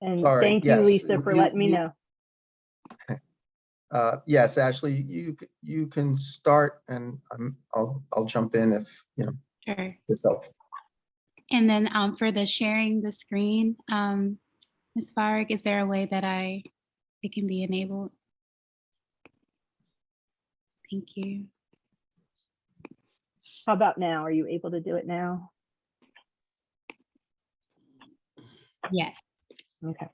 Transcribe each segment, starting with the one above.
And Sorry, thank you, yes. Lisa, for letting me know. Yes, Ashley, you can start, and I'll jump in if Sure. it's helpful. And then for the sharing the screen, Ms. Farag, is there a way that it can be enabled? Thank you. How about now? Are you able to do it now? Yes. Okay.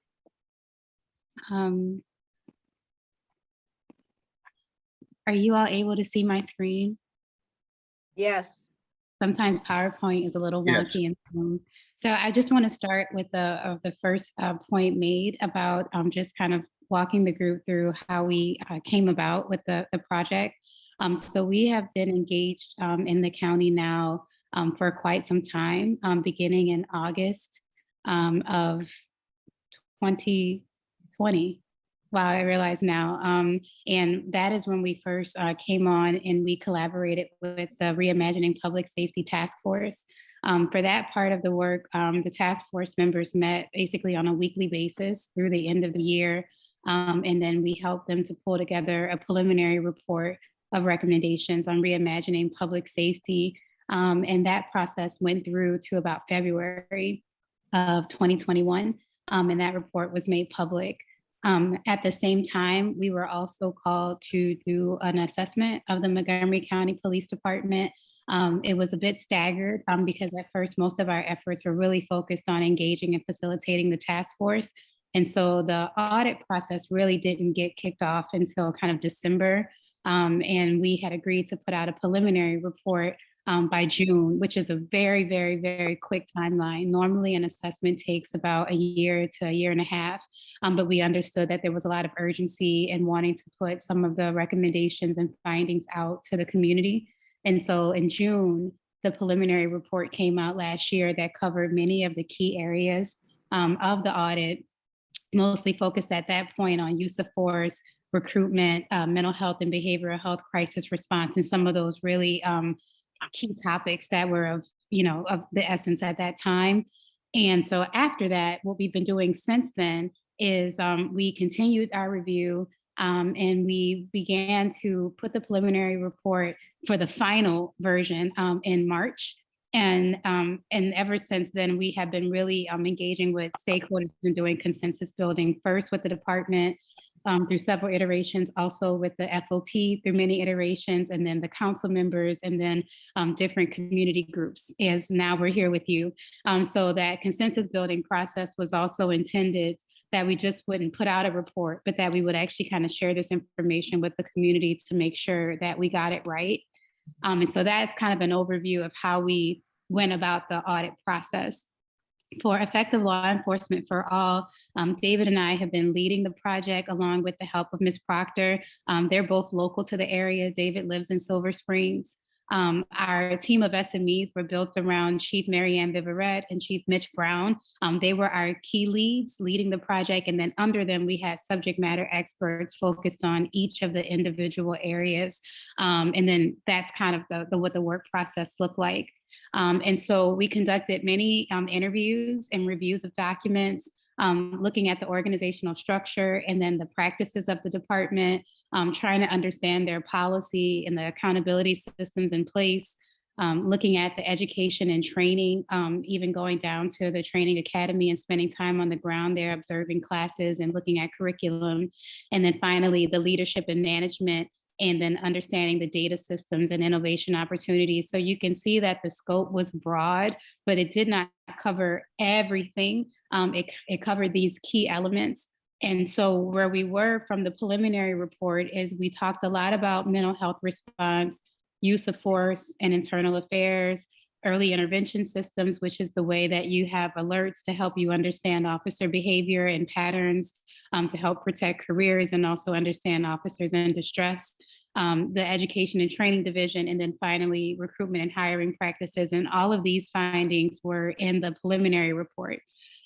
Are you all able to see my screen? Yes. Sometimes PowerPoint is a little Yes. wonky. So I just want to start with the first point made about just kind of walking the group through how we came about with the project. So we have been engaged in the county now for quite some time, beginning in August of 2020. Wow, I realize now. And that is when we first came on and we collaborated with the Reimagining Public Safety Task Force. For that part of the work, the task force members met basically on a weekly basis through the end of the year. And then we helped them to pull together a preliminary report of recommendations on reimagining public safety. And that process went through to about February of 2021. And that report was made public. At the same time, we were also called to do an assessment of the Montgomery County Police Department. It was a bit staggered because at first, most of our efforts were really focused on engaging and facilitating the task force. And so the audit process really didn't get kicked off until kind of December. And we had agreed to put out a preliminary report by June, which is a very, very, very quick timeline. Normally an assessment takes about a year to a year and a half, but we understood that there was a lot of urgency in wanting to put some of the recommendations and findings out to the community. And so in June, the preliminary report came out last year that covered many of the key areas of the audit, mostly focused at that point on use of force, recruitment, mental health and behavioral health crisis response, and some of those really key topics that were of the essence at that time. And so after that, what we've been doing since then is we continued our review and we began to put the preliminary report for the final version in March. And ever since then, we have been really engaging with stakeholders and doing consensus building, first with the department, through several iterations, also with the FOP through many iterations, and then the council members, and then different community groups, as now we're here with you. So that consensus building process was also intended that we just wouldn't put out a report, but that we would actually kind of share this information with the community to make sure that we got it right. And so that's kind of an overview of how we went about the audit process. For effective law enforcement for all, David and I have been leading the project along with the help of Ms. Proctor. They're both local to the area. David lives in Silver Springs. Our team of SMEs were built around Chief Marianne Viverette and Chief Mitch Brown. They were our key leads leading the project. And then under them, we had subject matter experts focused on each of the individual areas. And then that's kind of what the work process looked like. And so we conducted many interviews and reviews of documents, looking at the organizational structure and then the practices of the department, trying to understand their policy and the accountability systems in place, looking at the education and training, even going down to the training academy and spending time on the ground there, observing classes and looking at curriculum. And then finally, the leadership and management, and then understanding the data systems and innovation opportunities. So you can see that the scope was broad, but it did not cover everything. It covered these key elements. And so where we were from the preliminary report is we talked a lot about mental health response, use of force and internal affairs, early intervention systems, which is the way that you have alerts to help you understand officer behavior and patterns, to help protect careers and also understand officers in distress, the education and training division, and then finally recruitment and hiring practices. And all of these findings were in the preliminary report.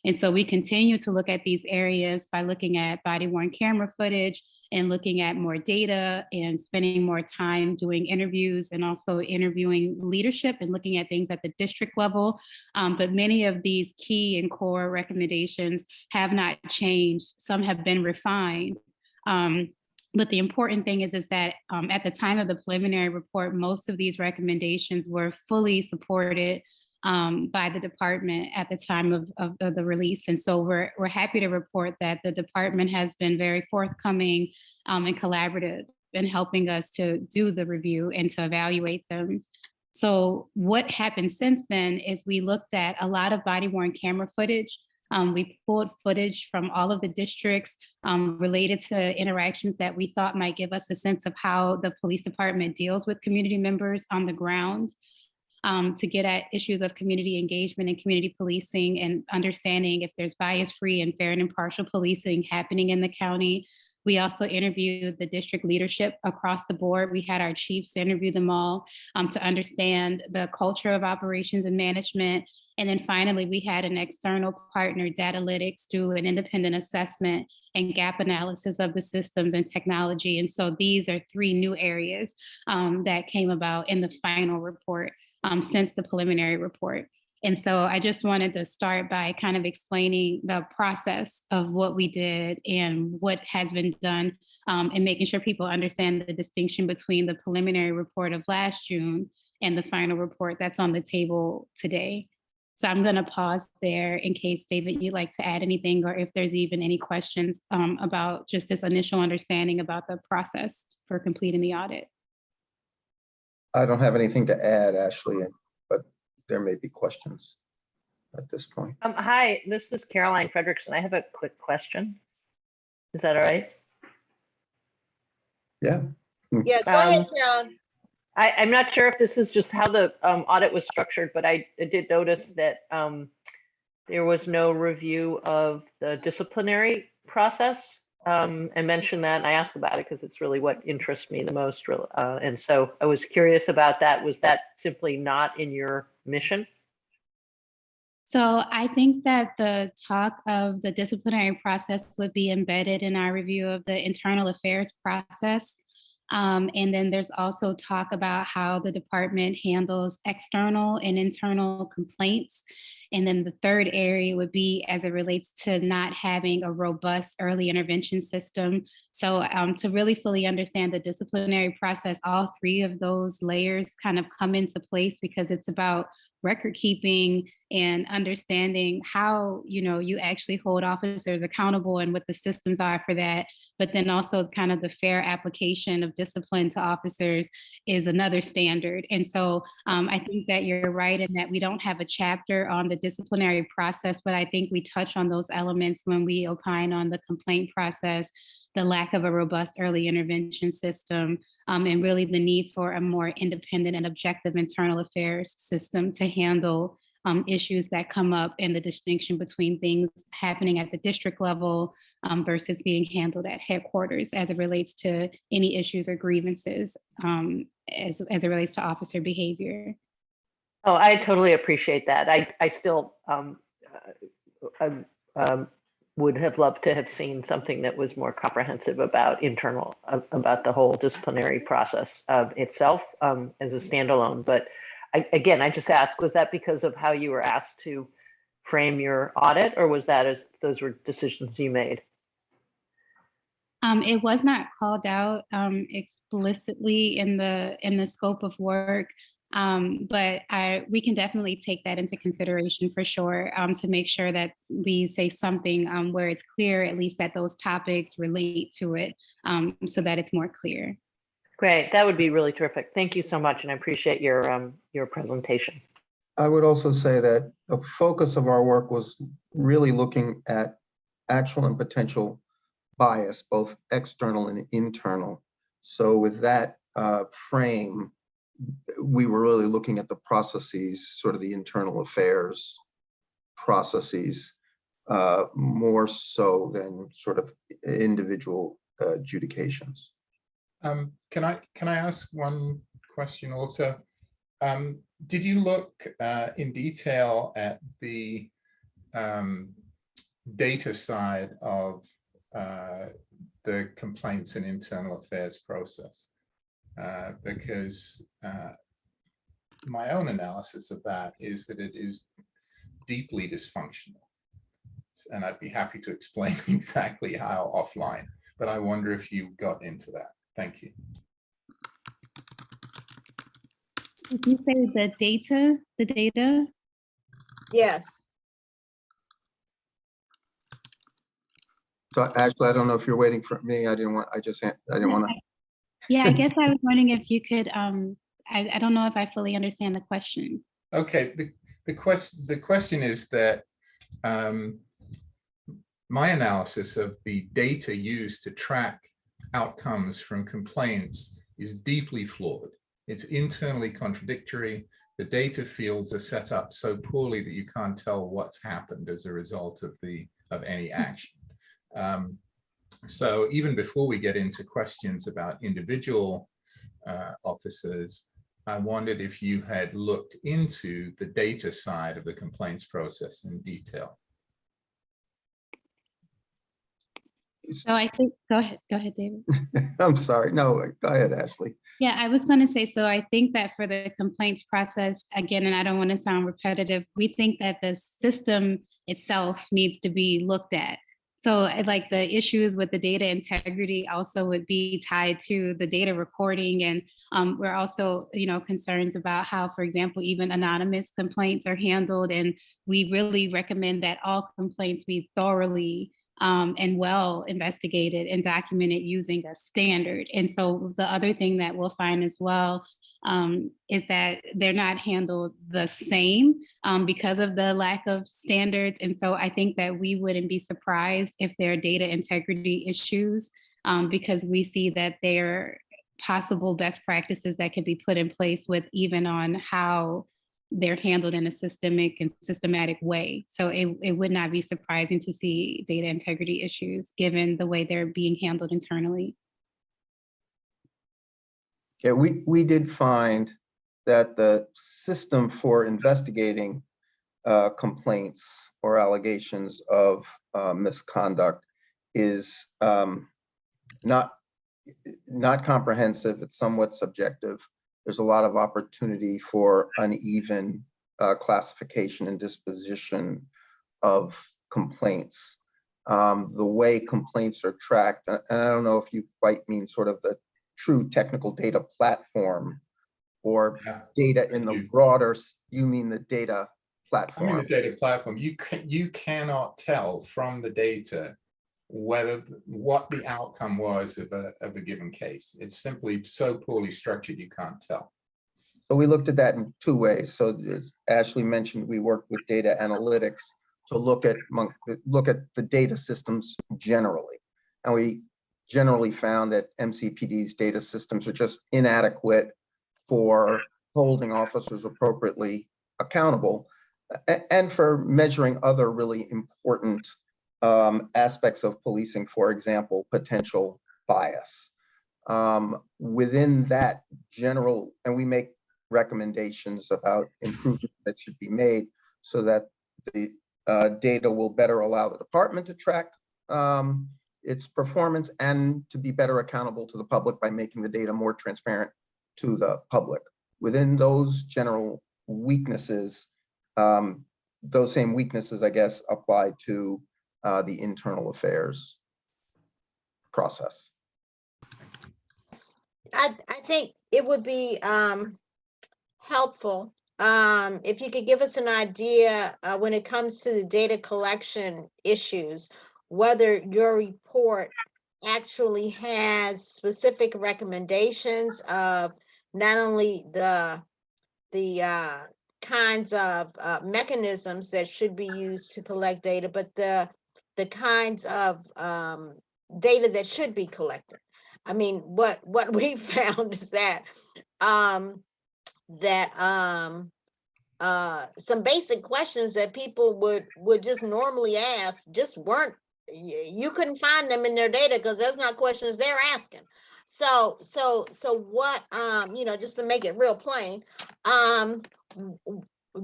And so we continue to look at these areas by looking at body-worn camera footage and looking at more data and spending more time doing interviews and also interviewing leadership and looking at things at the district level. But many of these key and core recommendations have not changed. Some have been refined. But the important thing is that at the time of the preliminary report, most of these recommendations were fully supported by the department at the time of the release. And so we're happy to report that the department has been very forthcoming and collaborative in helping us to do the review and to evaluate them. So what happened since then is we looked at a lot of body-worn camera footage. We pulled footage from all of the districts related to interactions that we thought might give us a sense of how the police department deals with community members on the ground, to get at issues of community engagement and community policing and understanding if there's bias-free and fair and impartial policing happening in the county. We also interviewed the district leadership across the board. We had our chiefs interview them all to understand the culture of operations and management. And then finally, we had an external partner, Datalytics, do an independent assessment and gap analysis of the systems and technology. And so these are 3 new areas that came about in the final report since the preliminary report. And so I just wanted to start by kind of explaining the process of what we did and what has been done, and making sure people understand the distinction between the preliminary report of last June and the final report that's on the table today. So I'm going to pause there in case, David, you'd like to add anything, or if there's even any questions about just this initial understanding about the process for completing the audit. I don't have anything to add, Ashley, but there may be questions at this point. Hi, this is Caroline Frederickson. I have a quick question. Is that all right? Yeah. Yeah, go ahead, Carolyn. I'm not sure if this is just how the audit was structured, but I did notice that there was no review of the disciplinary process, and mentioned that, and I asked about it because it's really what interests me the most. And so I was curious about that. Was that simply not in your mission? So I think that the talk of the disciplinary process would be embedded in our review of the internal affairs process. And then there's also talk about how the department handles external and internal complaints. And then the third area would be as it relates to not having a robust early intervention system. So to really fully understand the disciplinary process, all 3 of those layers kind of come into place, because it's about record keeping and understanding how you actually hold officers accountable and what the systems are for that. But then also kind of the fair application of discipline to officers is another standard. And so I think that you're right in that we don't have a chapter on the disciplinary process, but I think we touch on those elements when we opine on the complaint process, the lack of a robust early intervention system, and really the need for a more independent and objective internal affairs system to handle issues that come up, and the distinction between things happening at the district level versus being handled at headquarters as it relates to any issues or grievances as it relates to officer behavior. Oh, I totally appreciate that. I still would have loved to have seen something that was more comprehensive about about the whole disciplinary process itself as a standalone. But I just asked, was that because of how you were asked to frame your audit, or was that as those were decisions you made? It was not called out explicitly in the scope of work. But we can definitely take that into consideration for sure, to make sure that we say something where it's clear, at least that those topics relate to it, so that it's more clear. Great, that would be really terrific. Thank you so much, and I appreciate your presentation. I would also say that the focus of our work was really looking at actual and potential bias, both external and internal. So with that frame, we were really looking at the processes, sort of the internal affairs processes, more so than sort of individual adjudications. Can I ask one question also? Did you look in detail at the data side of the complaints and internal affairs process, because my own analysis of that is that it is deeply dysfunctional. And I'd be happy to explain exactly how offline, but I wonder if you got into that. Thank you. Did you say the data? Yes. So Ashley, I don't know if you're waiting for me. I didn't want to. Yeah, I guess I was wondering if you could, I don't know if I fully understand the question. Okay, the question is that my analysis of the data used to track outcomes from complaints is deeply flawed. It's internally contradictory. The data fields are set up so poorly that you can't tell what's happened as a result of any action. So even before we get into questions about individual officers, I wondered if you had looked into the data side of the complaints process in detail. So I think, go ahead, David. I'm sorry. No, go ahead, Ashley. Yeah, I was going to say, so I think that for the complaints process, again, and I don't want to sound repetitive, we think that the system itself needs to be looked at. So like the issues with the data integrity also would be tied to the data recording. And we're also, concerns about how, for example, even anonymous complaints are handled. And we really recommend that all complaints be thoroughly and well investigated and documented using a standard. And so the other thing that we'll find as well is that they're not handled the same because of the lack of standards. And so I think that we wouldn't be surprised if there are data integrity issues because we see that there are possible best practices that can be put in place with even on how they're handled in a systematic way. So it would not be surprising to see data integrity issues given the way they're being handled internally. Yeah, we did find that the system for investigating complaints or allegations of misconduct is not comprehensive. It's somewhat subjective. There's a lot of opportunity for uneven classification and disposition of complaints. The way complaints are tracked, and I don't know if you quite mean sort of the true technical data platform or data in the broader, you mean the data platform? I mean the data platform. You cannot tell from the data what the outcome was of a given case. It's simply so poorly structured you can't tell. So we looked at that in two ways. So as Ashley mentioned, we worked with data analytics to look at the data systems generally, and we generally found that MCPD's data systems are just inadequate for holding officers appropriately accountable and for measuring other really important aspects of policing, for example, potential bias. Within that general, and we make recommendations about improvements that should be made so that the data will better allow the department to track its performance and to be better accountable to the public by making the data more transparent to the public. Within those general weaknesses, those same weaknesses, I guess, apply to the internal affairs process. I think it would be helpful if you could give us an idea when it comes to the data collection issues, whether your report actually has specific recommendations of not only the kinds of mechanisms that should be used to collect data, but the kinds of data that should be collected. I mean, what we found is that some basic questions that people would just normally ask just weren't, you couldn't find them in their data because that's not questions they're asking. So what, just to make it real plain,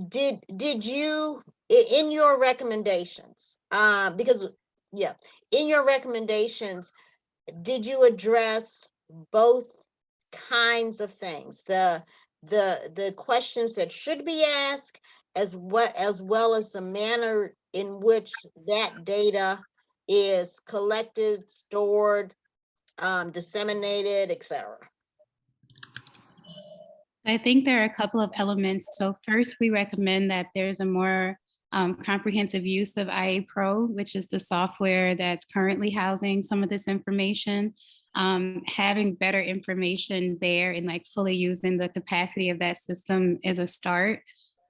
did you, in your recommendations, because Yeah, in your recommendations, did you address both kinds of things? The questions that should be asked, as well as the manner in which that data is collected, stored, disseminated, etc. I think there are a couple of elements. So first, we recommend that there's a more comprehensive use of IA Pro, which is the software that's currently housing some of this information. Having better information there and like fully using the capacity of that system is a start.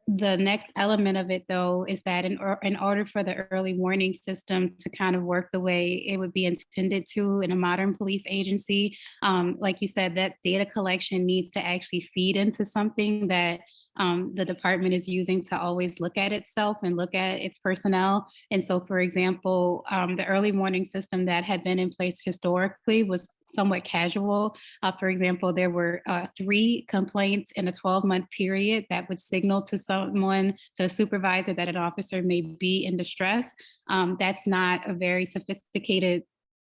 The next element of it, though, is that in order for the early warning system to kind of work the way it would be intended to in a modern police agency, like you said, that data collection needs to actually feed into something that the department is using to always look at itself and look at its personnel. And so, for example, the early warning system that had been in place historically was somewhat casual. For example, there were 3 complaints in a 12-month period that would signal to someone, to a supervisor, that an officer may be in distress. That's not a very sophisticated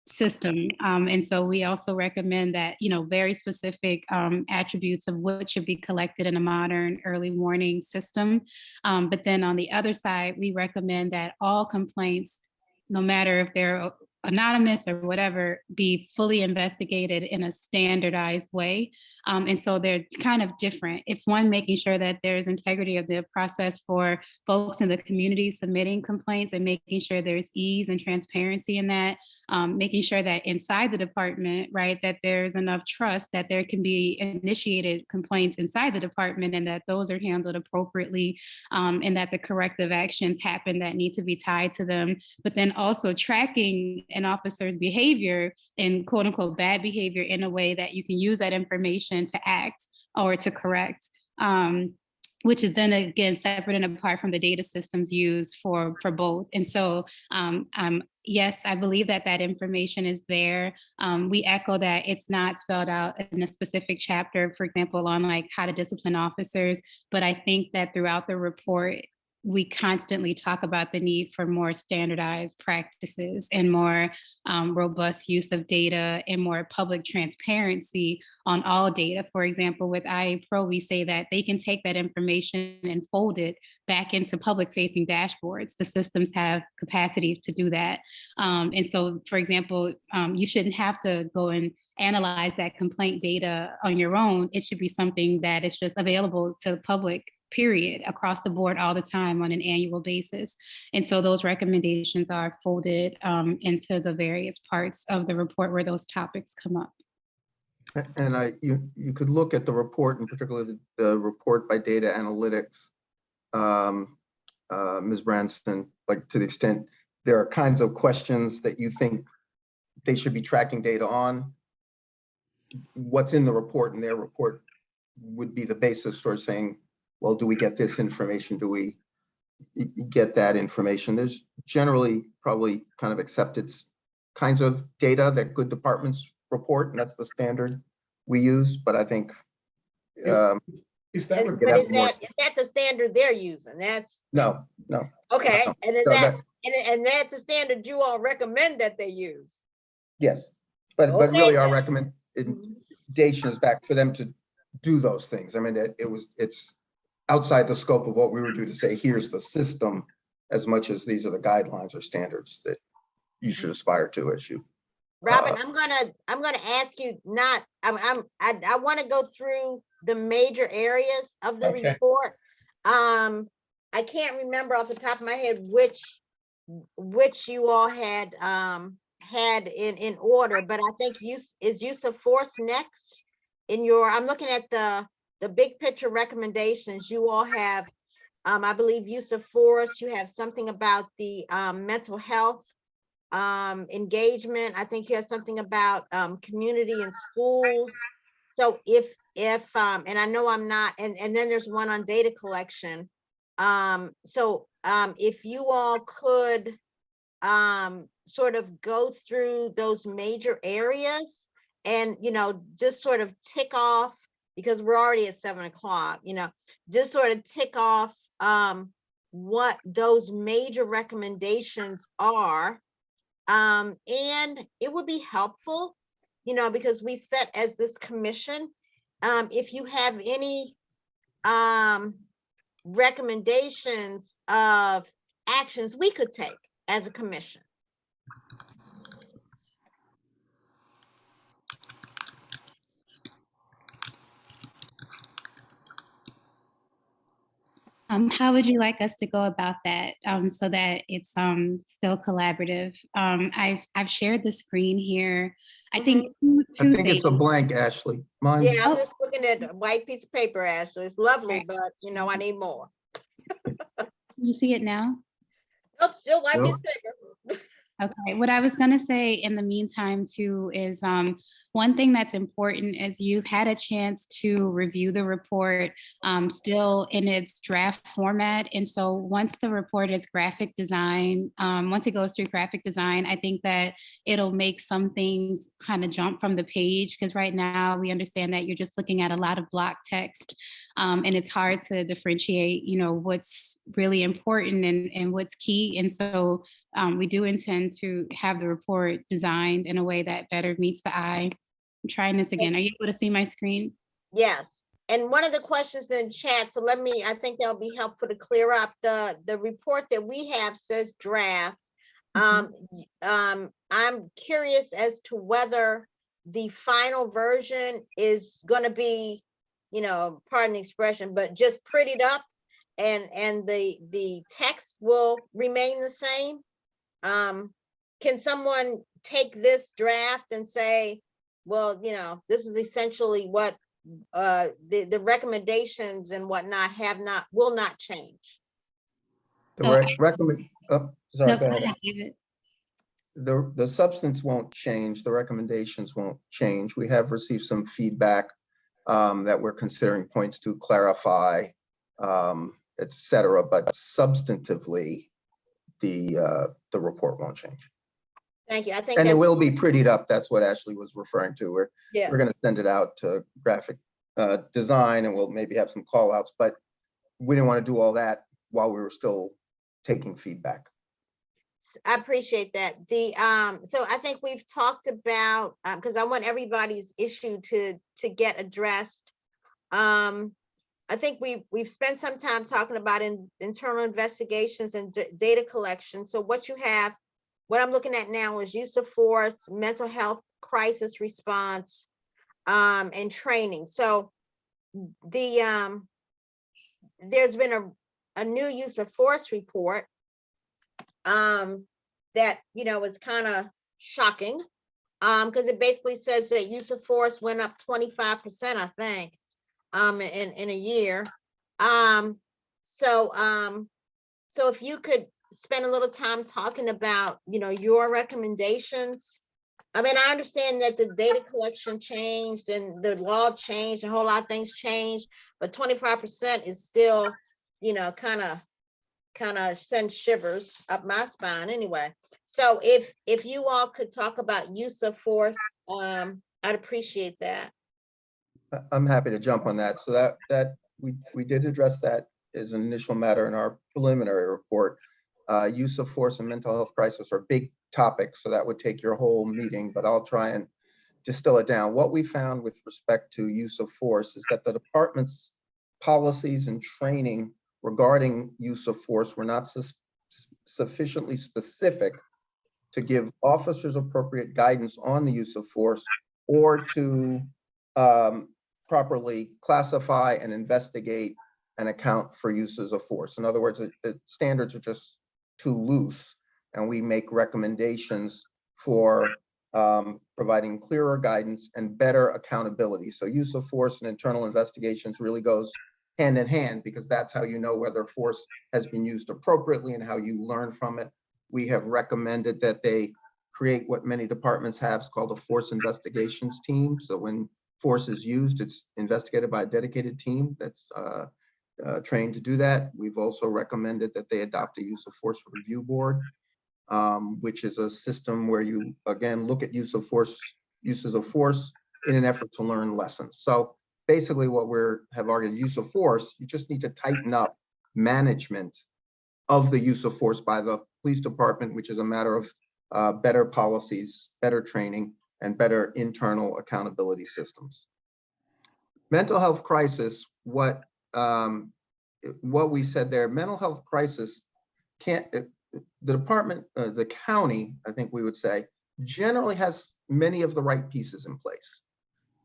system. And so we also recommend that, very specific attributes of what should be collected in a modern early warning system. But then on the other side, we recommend that all complaints, no matter if they're anonymous or whatever, be fully investigated in a standardized way. And so they're kind of different. It's one, making sure that there's integrity of the process for folks in the community submitting complaints and making sure there's ease and transparency in that. Making sure that inside the department, right, that there's enough trust that there can be initiated complaints inside the department and that those are handled appropriately, and that the corrective actions happen that need to be tied to them. But then also tracking an officer's behavior and quote unquote bad behavior in a way that you can use that information to act or to correct. Which is then again separate and apart from the data systems used for both. And so yes, I believe that that information is there. We echo that it's not spelled out in a specific chapter, for example, on like how to discipline officers, but I think that throughout the report, we constantly talk about the need for more standardized practices and more robust use of data and more public transparency on all data. For example, with IA Pro, we say that they can take that information and fold it back into public-facing dashboards. The systems have capacity to do that. And so, for example, you shouldn't have to go and analyze that complaint data on your own. It should be something that is just available to the public, period, across the board all the time on an annual basis. And so those recommendations are folded into the various parts of the report where those topics come up. And you could look at the report, and particularly the report by data analytics, Ms. Branston, like to the extent there are kinds of questions that you think they should be tracking data on. What's in the report, and their report would be the basis for saying, well, do we get this information? Do we get that information? There's generally probably kind of accepted kinds of data that good departments report, and that's the standard we use. But I think Is that Is that the standard they're using? That's no. okay. No. And is So and that's the standard you all recommend that they use? yes, but Okay, really our then. recommendation is back for them to do those things. I mean, it's outside the scope of what we would do to say, here's the system, as much as these are the guidelines or standards that you should aspire to as you. Robin, I'm gonna ask you not. I want to go through the major areas of the Okay. report. I can't remember off the top of my head which you all had had in order, but I think use of force next in your. I'm looking at the big picture recommendations. You all have, I believe, use of force. You have something about the mental health engagement. I think you have something about community and schools. So if and I know I'm not, and then there's one on data collection. So if you all could sort of go through those major areas and just sort of tick off, because we're already at 7 o'clock, just sort of tick off what those major recommendations are. And it would be helpful, because we set as this commission, if you have any recommendations of actions we could take as a commission. How would you like us to go about that, so that it's still collaborative? I've shared the screen here. I think I think it's a blank, Ashley. Mine. Yeah, I'm just looking at a white piece of paper, Ashley. It's lovely, Right. but I need more. You see it now? Nope, still white piece Nope. of paper. Okay, what I was gonna say in the meantime too is one thing that's important is you've had a chance to review the report still in its draft format. And so once the report is graphic design, once it goes through graphic design, I think that it'll make some things kind of jump from the page, because right now we understand that you're just looking at a lot of block text. And it's hard to differentiate, what's really important and what's key. And so we do intend to have the report designed in a way that better meets the eye. I'm trying this again. Are you able to see my screen? Yes. And one of the questions in chat, so I think that'll be helpful to clear up the report that we have says draft. I'm curious as to whether the final version is going to be, pardon the expression, but just prettied up, and the text will remain the same. Can someone take this draft and say, well, this is essentially what the recommendations and whatnot will not change. Recommend. Sorry, No, go go ahead. ahead, David. The substance won't change. The recommendations won't change. We have received some feedback that we're considering points to clarify, et cetera, but substantively, the report won't change. Thank you. I think And it that's, will be prettied up. That's what Ashley was referring to. We're yeah. going to send it out to graphic design, and we'll maybe have some call outs, but we didn't want to do all that while we were still taking feedback. I appreciate that. So I think we've talked about, because I want everybody's issue to get addressed. I think we've spent some time talking about internal investigations and data collection. So what I'm looking at now is use of force, mental health crisis response, and training. So there's been a new use of force report that is kind of shocking, because it basically says that use of force went up 25%, I think, in a year. So if you could spend a little time talking about your recommendations. I mean, I understand that the data collection changed and the law changed, a whole lot of things changed, but 25% is still kind of send shivers up my spine anyway. So if you all could talk about use of force, I'd appreciate that. I'm happy to jump on that. So that we did address that as an initial matter in our preliminary report. Use of force and mental health crisis are big topics, so that would take your whole meeting, but I'll try and distill it down. What we found with respect to use of force is that the department's policies and training regarding use of force were not sufficiently specific to give officers appropriate guidance on the use of force, or to properly classify and investigate and account for uses of force. In other words, the standards are just too loose, and we make recommendations for providing clearer guidance and better accountability. So use of force and internal investigations really goes hand in hand, because that's how you know whether force has been used appropriately and how you learn from it. We have recommended that they create what many departments have called a force investigations team. So when force is used, it's investigated by a dedicated team that's trained to do that. We've also recommended that they adopt a use of force review board, which is a system where you, again, look at uses of force in an effort to learn lessons. So basically what have argued, use of force, you just need to tighten up management of the use of force by the police department, which is a matter of better policies, better training, and better internal accountability systems. Mental health crisis, what we said there, mental health crisis can't, the department, the county, I think we would say, generally has many of the right pieces in place,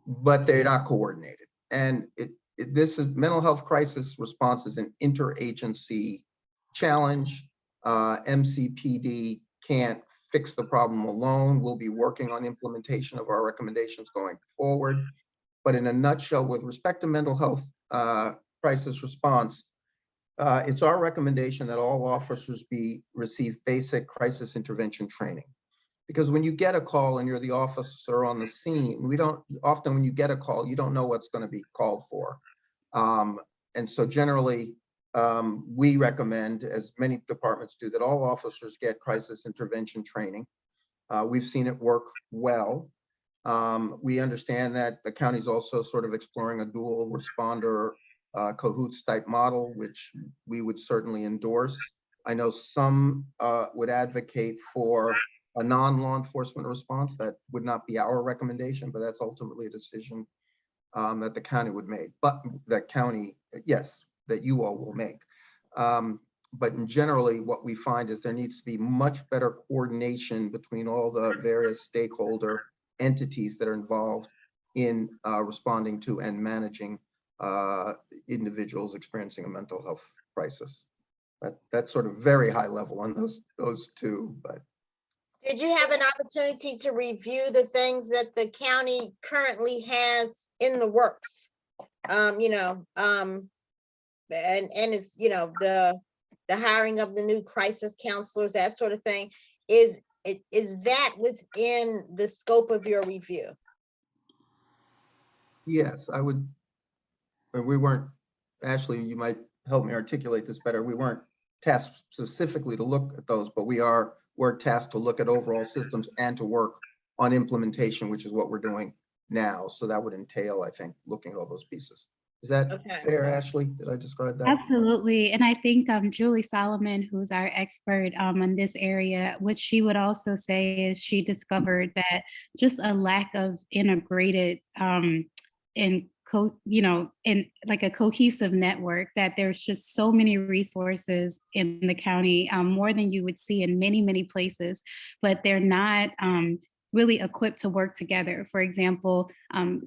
but they're not coordinated. And this is mental health crisis response is an interagency challenge. MCPD can't fix the problem alone. We'll be working on implementation of our recommendations going forward. But in a nutshell, with respect to mental health crisis response, it's our recommendation that all officers receive basic crisis intervention training. Because when you get a call and you're the officer on the scene, often when you get a call, you don't know what's going to be called for. And so generally, we recommend, as many departments do, that all officers get crisis intervention training. We've seen it work well. We understand that the county's also sort of exploring a dual responder cahoots type model, which we would certainly endorse. I know some would advocate for a non-law enforcement response. That would not be our recommendation, but that's ultimately a decision that the county would make. But that county, yes, that you all will make. But in generally, what we find is there needs to be much better coordination between all the various stakeholder entities that are involved in responding to and managing individuals experiencing a mental health crisis. That's sort of very high level on those two. But did you have an opportunity to review the things that the county currently has in the works? And it's, the hiring of the new crisis counselors, that sort of thing. Is that within the scope of your review? yes, I would. We weren't, Ashley, you might help me articulate this better. We weren't tasked specifically to look at those, but we're tasked to look at overall systems and to work on implementation, which is what we're doing now. So that would entail, I think, looking at all those pieces. Is that fair, Ashley? Did I describe that? Absolutely. And I think Julie Solomon, who's our expert in this area, what she would also say is she discovered that just a lack of integrated in like a cohesive network, that there's just so many resources in the county, more than you would see in many, many places, but they're not really equipped to work together. For example,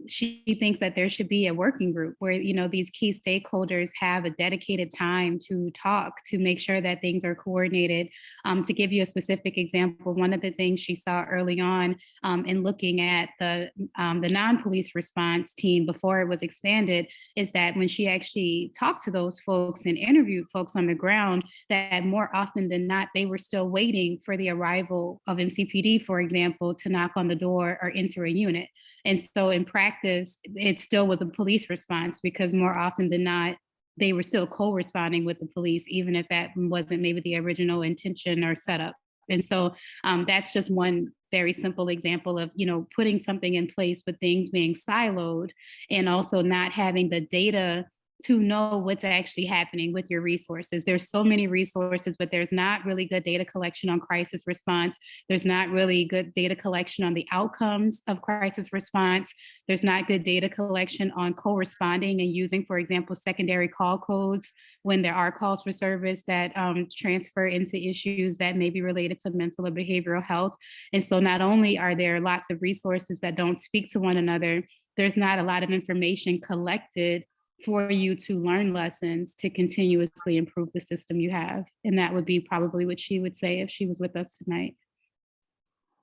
she thinks that there should be a working group where, these key stakeholders have a dedicated time to talk, to make sure that things are coordinated. To give you a specific example, one of the things she saw early on in looking at the non-police response team before it was expanded is that when she actually talked to those folks and interviewed folks on the ground, that more often than not, they were still waiting for the arrival of MCPD, for example, to knock on the door or enter a unit. And so in practice, it still was a police response because more often than not, they were still co-responding with the police, even if that wasn't maybe the original intention or setup. And so that's just one very simple example of, putting something in place, but things being siloed and also not having the data to know what's actually happening with your resources. There's so many resources, but there's not really good data collection on crisis response. There's not really good data collection on the outcomes of crisis response. There's not good data collection on co-responding and using, for example, secondary call codes when there are calls for service that transfer into issues that may be related to mental or behavioral health. And so not only are there lots of resources that don't speak to one another, there's not a lot of information collected for you to learn lessons to continuously improve the system you have. And that would be probably what she would say if she was with us tonight.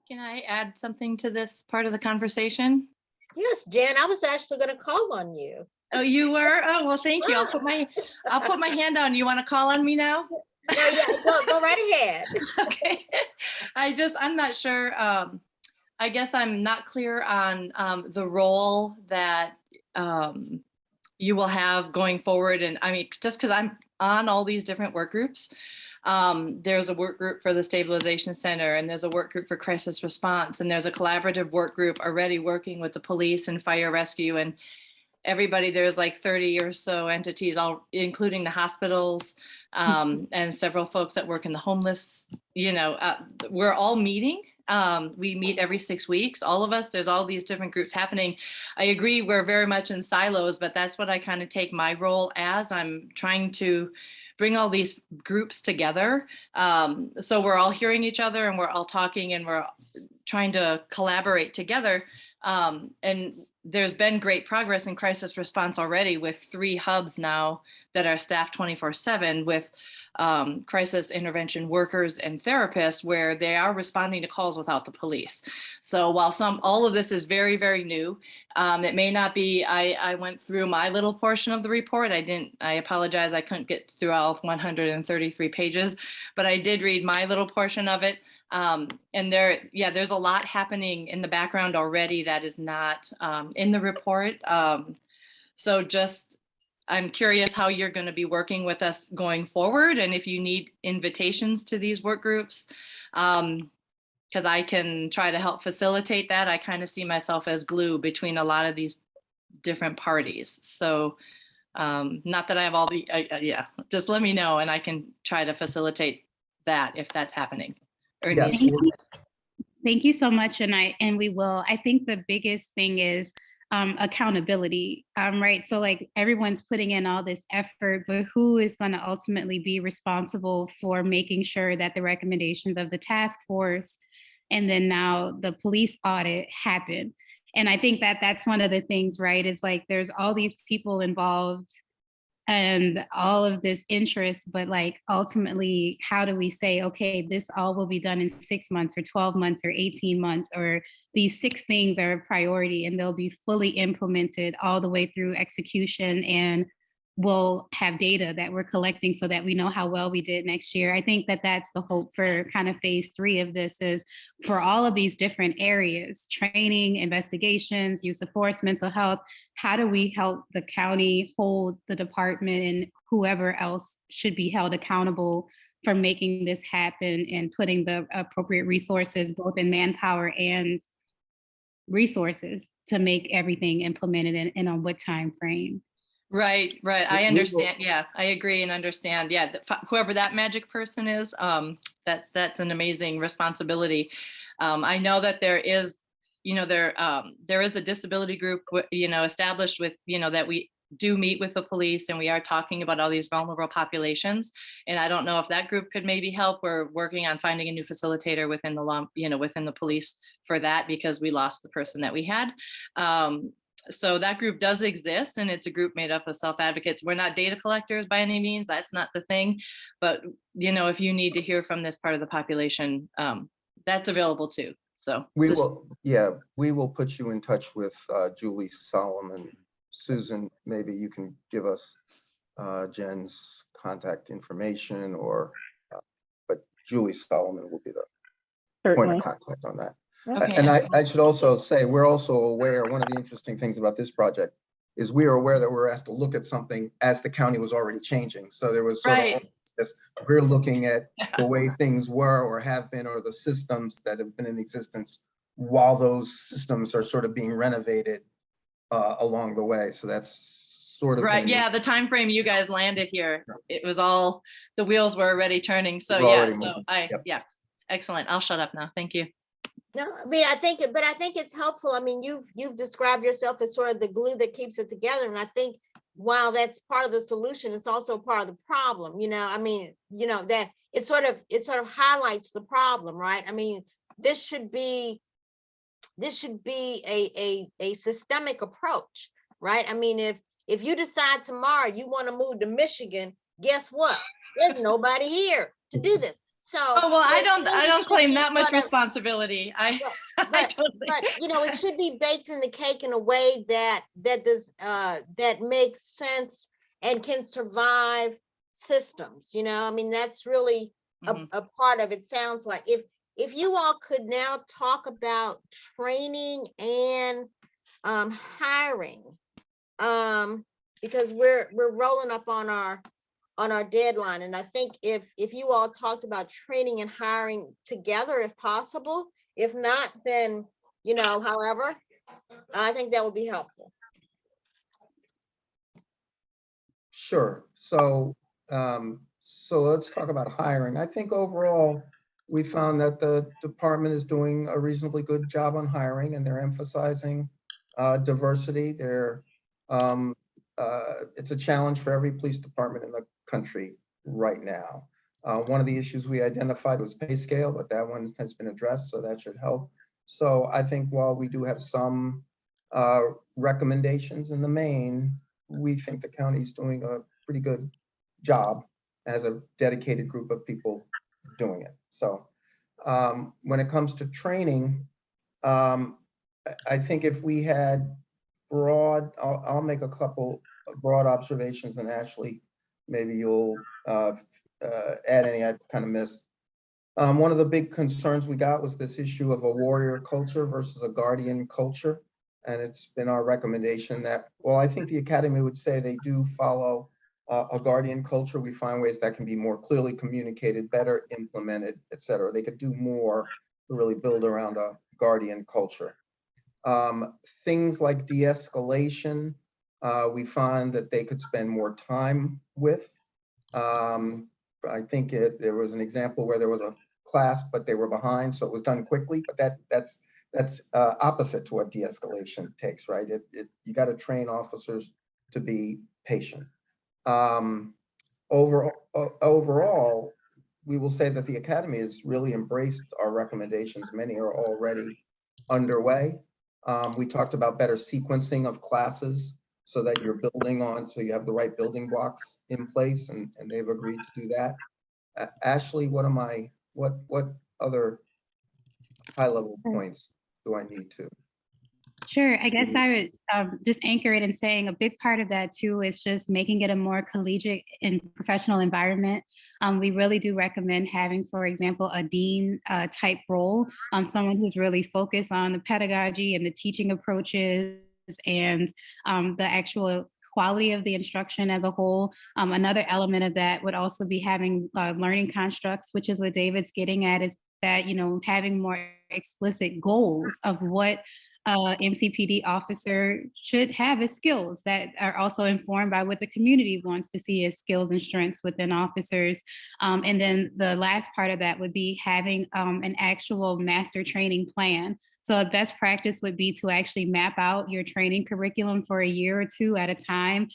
Can I add something to this part of the conversation? Yes, Jan, I was actually going to call on you. Oh, you were? Oh, well, thank you. I'll put my hand on. You want to call on me now? No, yeah, go right ahead. Okay. I'm not sure. I guess I'm not clear on the role that you will have going forward. And I mean, just because I'm on all these different work groups, there's a work group for the Stabilization Center, and there's a work group for crisis response, and there's a collaborative work group already working with the police and fire rescue. And everybody, there's like 30 or so entities, all including the hospitals, and several folks that work in the homeless, we're all meeting. We meet every 6 weeks, all of us. There's all these different groups happening. I agree, we're very much in silos, but that's what I kind of take my role as. I'm trying to bring all these groups together. So we're all hearing each other and we're all talking and we're trying to collaborate together. And there's been great progress in crisis response already with 3 hubs now that are staffed 24/7 with crisis intervention workers and therapists, where they are responding to calls without the police. So while all of this is very, very new, it may not be, I went through my little portion of the report. I apologize, I couldn't get through all 133 pages, but I did read my little portion of it. And there's a lot happening in the background already that is not in the report. So I'm curious how you're going to be working with us going forward, and if you need invitations to these work groups, because I can try to help facilitate that. I kind of see myself as glue between a lot of these different parties. So not that I have all the, just let me know and I can try to facilitate that if that's happening. Yes. Thank you so much. And we will. I think the biggest thing is accountability, right? So like everyone's putting in all this effort, but who is going to ultimately be responsible for making sure that the recommendations of the task force and then now the police audit happen? And I think that that's one of the things, right? Is like there's all these people involved and all of this interest, but like ultimately, how do we say, okay, this all will be done in 6 months or 12 months or 18 months, or these 6 things are a priority and they'll be fully implemented all the way through execution, and we'll have data that we're collecting so that we know how well we did next year. I think that that's the hope for kind of phase 3 of this, is for all of these different areas, training, investigations, use of force, mental health. How do we help the county hold the department and whoever else should be held accountable for making this happen and putting the appropriate resources, both in manpower and resources, to make everything implemented and on what time frame? Right. I understand. Yeah, I agree and understand. Yeah, whoever that magic person is, that's an amazing responsibility. I know that there is, there is a disability group, established with, that we do meet with the police, and we are talking about all these vulnerable populations. And I don't know if that group could maybe help. We're working on finding a new facilitator within the police for that, because we lost the person that we had. So that group does exist, and it's a group made up of self-advocates. We're not data collectors by any means. That's not the thing. But, if you need to hear from this part of the population, that's available too. So we will put you in touch with Julie Solomon. Susan, maybe you can give us Jen's contact information, but Julie Solomon will be the point of contact on that. Okay, and I should also say, we're also aware, one of the interesting things about this project is we are aware that we're asked to look at something as the county was already changing. So there was sort of this, we're looking at the way things were or have been, or the systems that have been in existence while those systems are sort of being renovated along the way. So that's sort of right. Yeah, the time frame you guys landed here, it was all, the wheels were already turning. So excellent. I'll shut up now. Thank you. No, I mean, I think it's helpful. I mean, you've described yourself as sort of the glue that keeps it together. And I think while that's part of the solution, it's also part of the problem. I mean, that it sort of highlights the problem, right? I mean, this should be a systemic approach, right? I mean, if you decide tomorrow you want to move to Michigan, guess what? There's nobody here to do this. So, I don't claim that much responsibility. But it should be baked in the cake in a way that makes sense and can survive systems. I mean, that's really a part of it. Sounds like if you all could now talk about training and hiring, because we're rolling up on our deadline. And I think if you all talked about training and hiring together, if possible, if not, then, however, I think that would be helpful. Sure. So let's talk about hiring. I think overall, we found that the department is doing a reasonably good job on hiring, and they're emphasizing diversity. It's a challenge for every police department in the country right now. One of the issues we identified was pay scale, but that one has been addressed, so that should help. So I think while we do have some recommendations in the main, we think the county's doing a pretty good job as a dedicated group of people doing it. So when it comes to training, I think if we had I'll make a couple of broad observations, and Ashley, maybe you'll add any I kind of missed. One of the big concerns we got was this issue of a warrior culture versus a guardian culture. And it's been our recommendation that, well, I think the academy would say they do follow a guardian culture. We find ways that can be more clearly communicated, better implemented, et cetera. They could do more to really build around a guardian culture. Things like de-escalation, we find that they could spend more time with. I think there was an example where there was a class, but they were behind, so it was done quickly. But that's opposite to what de-escalation takes, right? You got to train officers to be patient. Overall, we will say that the academy has really embraced our recommendations. Many are already underway. We talked about better sequencing of classes so that you're building on, so you have the right building blocks in place, and they've agreed to do that. Ashley, what other high-level points do I need to? Sure. I guess I would just anchor it in saying a big part of that too is just making it a more collegiate and professional environment. We really do recommend having, for example, a dean type role, someone who's really focused on the pedagogy and the teaching approaches and the actual quality of the instruction as a whole. Another element of that would also be having learning constructs, which is what David's getting at, is that, having more explicit goals of what MCPD officer should have as skills that are also informed by what the community wants to see as skills and strengths within officers. And then the last part of that would be having an actual master training plan. So a best practice would be to actually map out your training curriculum for a year or two at a time,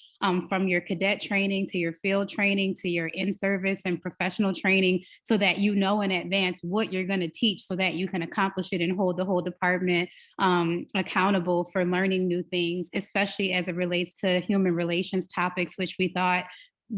from your cadet training to your field training to your in-service and professional training, so that you know in advance what you're going to teach so that you can accomplish it and hold the whole department accountable for learning new things, especially as it relates to human relations topics, which we thought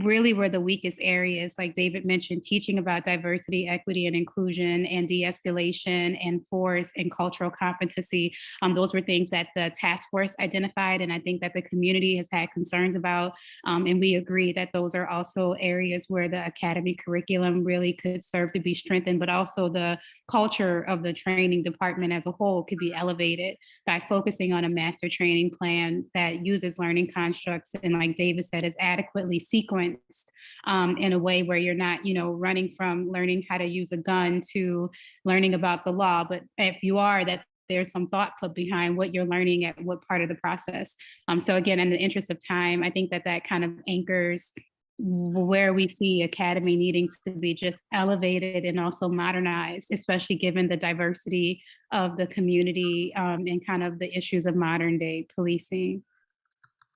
really were the weakest areas. Like David mentioned, teaching about diversity, equity, and inclusion, and de-escalation, and force, and cultural competency. Those were things that the task force identified, and I think that the community has had concerns about. And we agree that those are also areas where the academy curriculum really could serve to be strengthened, but also the culture of the training department as a whole could be elevated by focusing on a master training plan that uses learning constructs and, like David said, is adequately sequenced in a way where you're not, running from learning how to use a gun to learning about the law. But if you are, that there's some thought put behind what you're learning at what part of the process. So again, in the interest of time, I think that kind of anchors where we see academy needing to be just elevated and also modernized, especially given the diversity of the community and kind of the issues of modern day policing.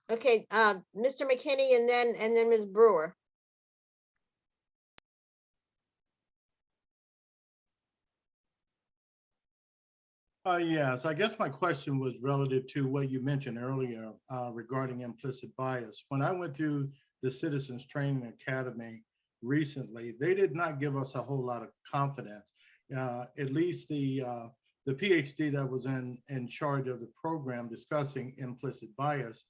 Okay, Mr. McKinney, and then Ms. Brewer. Yes, I guess my question was relative to what you mentioned earlier regarding implicit bias. When I went through the Citizens Training Academy recently, they did not give us a whole lot of confidence. At least the PhD that was in charge of the program discussing implicit bias,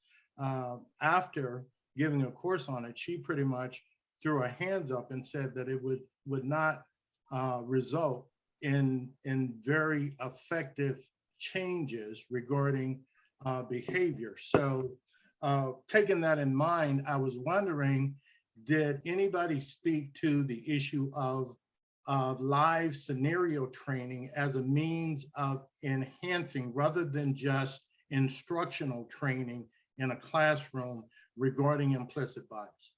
after giving a course on it, she pretty much threw her hands up and said that it would not result in very effective changes regarding behavior. So taking that in mind, I was wondering, did anybody speak to the issue of live scenario training as a means of enhancing rather than just instructional training in a classroom regarding implicit bias?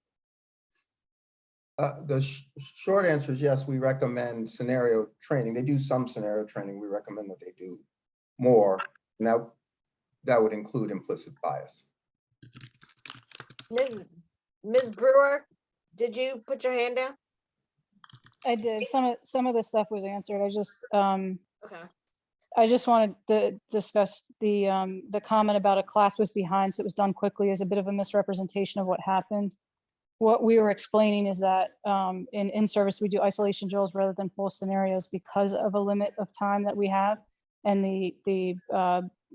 Short answer is yes, we recommend scenario training. They do some scenario training. We recommend that they do more. Now, that would include implicit bias. Ms. Brewer, did you put your hand down? I did. Some of the stuff was answered. Okay. I just wanted to discuss the comment about a class was behind, so it was done quickly as a bit of a misrepresentation of what happened. What we were explaining is that in service, we do isolation drills rather than full scenarios because of a limit of time that we have and the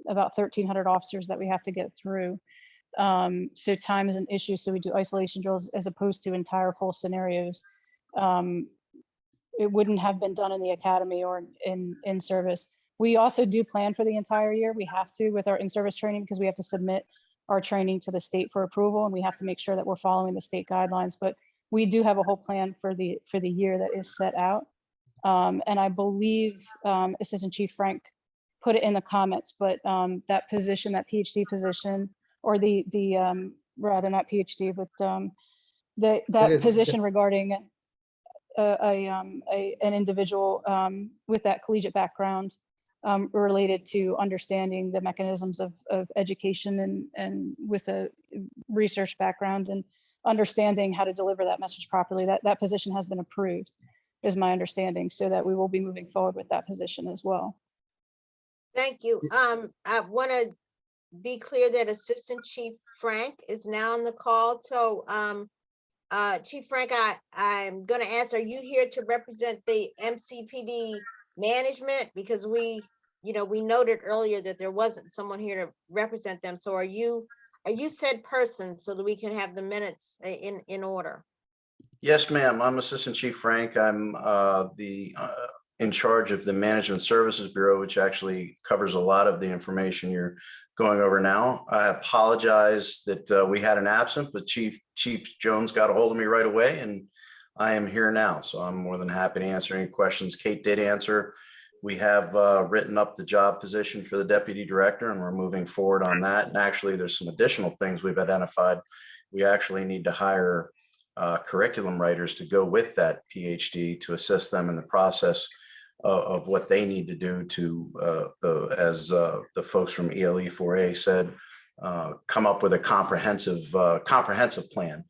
about 1,300 officers that we have to get through. So time is an issue. So we do isolation drills as opposed to entire full scenarios. It wouldn't have been done in the academy or in service. We also do plan for the entire year. We have to with our in-service training because we have to submit our training to the state for approval, and we have to make sure that we're following the state guidelines. But we do have a whole plan for the year that is set out. And I believe Assistant Chief Frank put it in the comments, but that position, that PhD position, or the rather not PhD, but that position regarding an individual with that collegiate background related to understanding the mechanisms of education and with a research background and understanding how to deliver that message properly. That position has been approved, is my understanding, so that we will be moving forward with that position as well. Thank you. I want to be clear that Assistant Chief Frank is now on the call. So Chief Frank, I'm going to ask, are you here to represent the MCPD management? Because we noted earlier that there wasn't someone here to represent them. So are you said person so that we can have the minutes in order? Yes, ma'am. I'm Assistant Chief Frank. I'm in charge of the Management Services Bureau, which actually covers a lot of the information you're going over now. I apologize that we had an absent, but Chief Jones got a hold of me right away, and I am here now. So I'm more than happy to answer any questions Kate did answer. We have written up the job position for the Deputy Director, and we're moving forward on that. And actually, there's some additional things we've identified. We actually need to hire curriculum writers to go with that PhD to assist them in the process of what they need to do to, as the folks from ELE 4A said, come up with a comprehensive plan.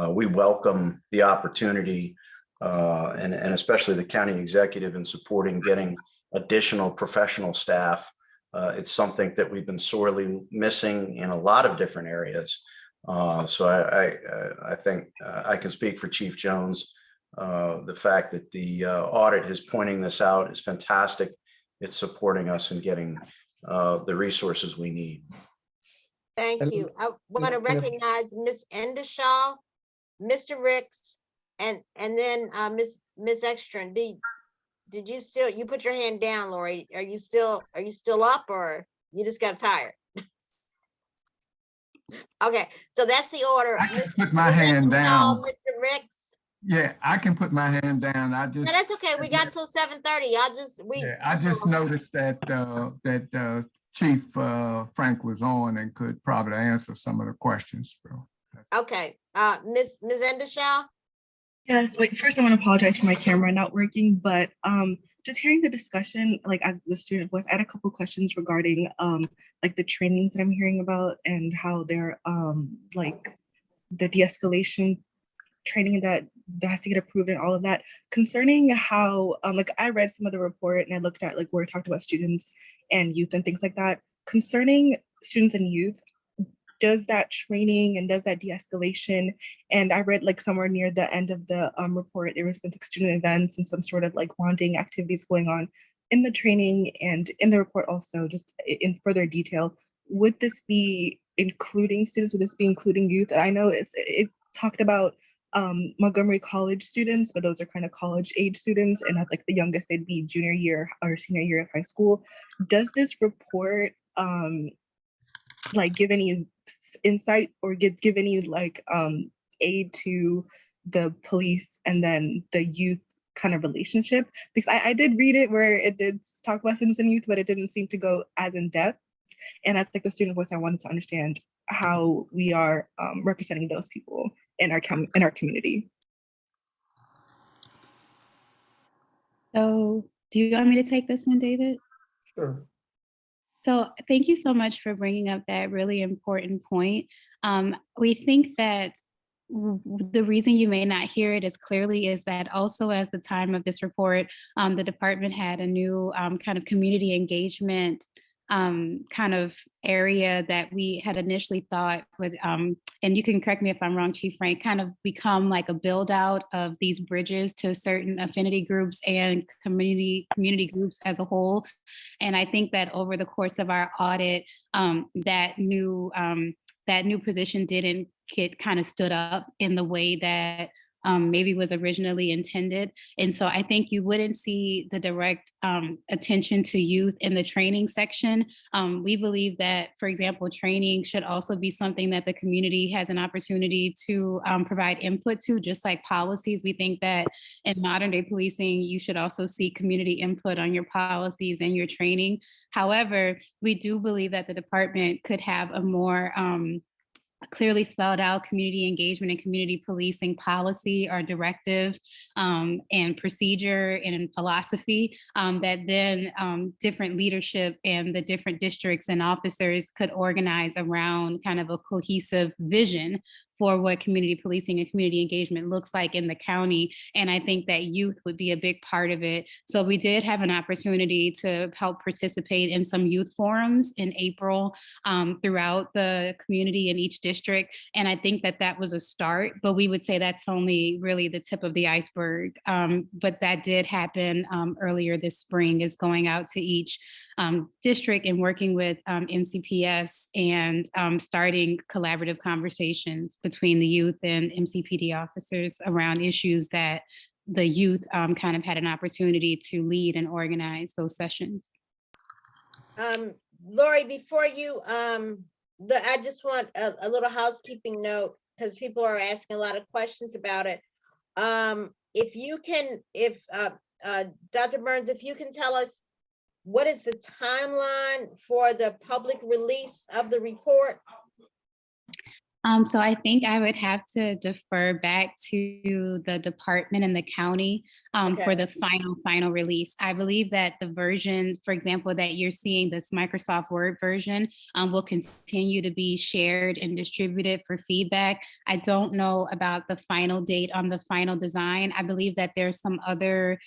We welcome the opportunity and especially the county executive in supporting getting additional professional staff. It's something that we've been sorely missing in a lot of different areas. So I think I can speak for Chief Jones. The fact that the audit is pointing this out is fantastic. It's supporting us in getting the resources we need. Thank you. I want to recognize Ms. Endeshaw, Mr. Ricks, and then Ms. Ekstrom. Did you put your hand down, Lori? Are you still up, or you just got tired? Okay, so that's the order. I can put my hand down. Mr. Ricks. Yeah, I can put my hand down. No, that's okay. We got till 7:30. I just noticed that Chief Frank was on and could probably answer some of the questions. So okay, Ms. Endeshaw. Yes, wait, first I want to apologize for my camera not working, but just hearing the discussion, like as the student voice, I had a couple questions regarding like the trainings that I'm hearing about and how they're like the de-escalation training that has to get approved and all of that. Concerning how like I read some of the report and I looked at like where it talked about students and youth and things like that. Concerning students and youth, does that training and does that de-escalation, and I read like somewhere near the end of the report, there was like student events and some sort of like bonding activities going on in the training and in the report also, just in further detail. Would this be including students? Would this be including youth? I know it talked about Montgomery College students, but those are kind of college age students, and at like the youngest they'd be junior year or senior year of high school. Does this report like give any insight or give any like aid to the police and then the youth kind of relationship? Because I did read it where it did talk about students and youth, but it didn't seem to go as in depth. And as like the student voice, I wanted to understand how we are representing those people in our community. So do you want me to take this one, David? Sure. So thank you so much for bringing up that really important point. We think that the reason you may not hear it as clearly is that also at the time of this report, the department had a new kind of community engagement kind of area that we had initially thought would, and you can correct me if I'm wrong, Chief Frank, kind of become like a build out of these bridges to certain affinity groups and community groups as a whole. And I think that over the course of our audit, that new position didn't get kind of stood up in the way that maybe was originally intended. And so I think you wouldn't see the direct attention to youth in the training section. We believe that, for example, training should also be something that the community has an opportunity to provide input to, just like policies. We think that in modern day policing, you should also seek community input on your policies and your training. However, we do believe that the department could have a more clearly spelled out community engagement and community policing policy or directive and procedure and philosophy that then different leadership and the different districts and officers could organize around kind of a cohesive vision for what community policing and community engagement looks like in the county. And I think that youth would be a big part of it. So we did have an opportunity to help participate in some youth forums in April throughout the community in each district. And I think that that was a start, but we would say that's only really the tip of the iceberg. But that did happen earlier this spring, is going out to each district and working with MCPS and starting collaborative conversations between the youth and MCPD officers around issues that the youth kind of had an opportunity to lead and organize those sessions. Lori, before you, I just want a little housekeeping note, because people are asking a lot of questions about it. If you can, Dr. Burns, if you can tell us what is the timeline for the public release of the report? So I think I would have to defer back to the department and the county for the final release. I believe that the version, for example, that you're seeing, this Microsoft Word version, will continue to be shared and distributed for feedback. I don't know about the final date on the final design. I believe that there's some other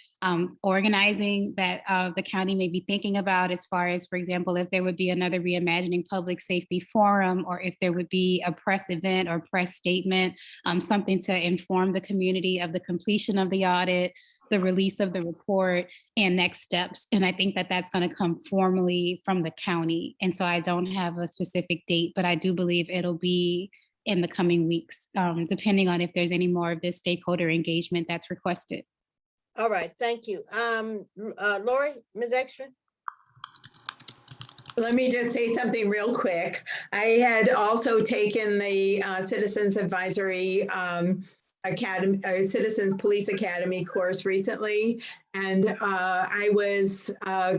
organizing that the county may be thinking about, as far as, for example, if there would be another Reimagining Public Safety Forum, or if there would be a press event or press statement, something to inform the community of the completion of the audit, the release of the report, and next steps. And I think that that's going to come formally from the county. And so I don't have a specific date, but I do believe it'll be in the coming weeks, depending on if there's any more of this stakeholder engagement that's requested. All right, thank you. Lori, Ms. Extra? Let me just say something real quick. I had also taken the Citizens Advisory Academy, Citizens Police Academy course recently, and I was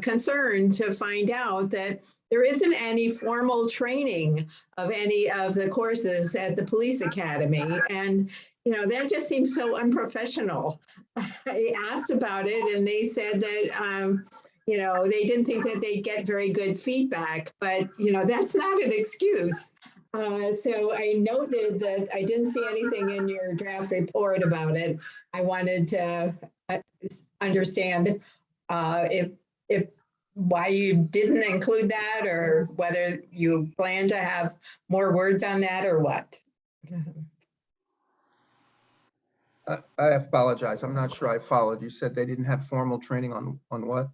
concerned to find out that there isn't any formal training of any of the courses at the Police Academy. And you know, that just seems so unprofessional. I asked about it and they said that, you know, they didn't think that they'd get very good feedback, but, you know, that's not an excuse. So I noted that I didn't see anything in your draft report about it. I wanted to understand if why you didn't include that, or whether you plan to have more words on that or what. I apologize. I'm not sure I followed. You said they didn't have formal training on what?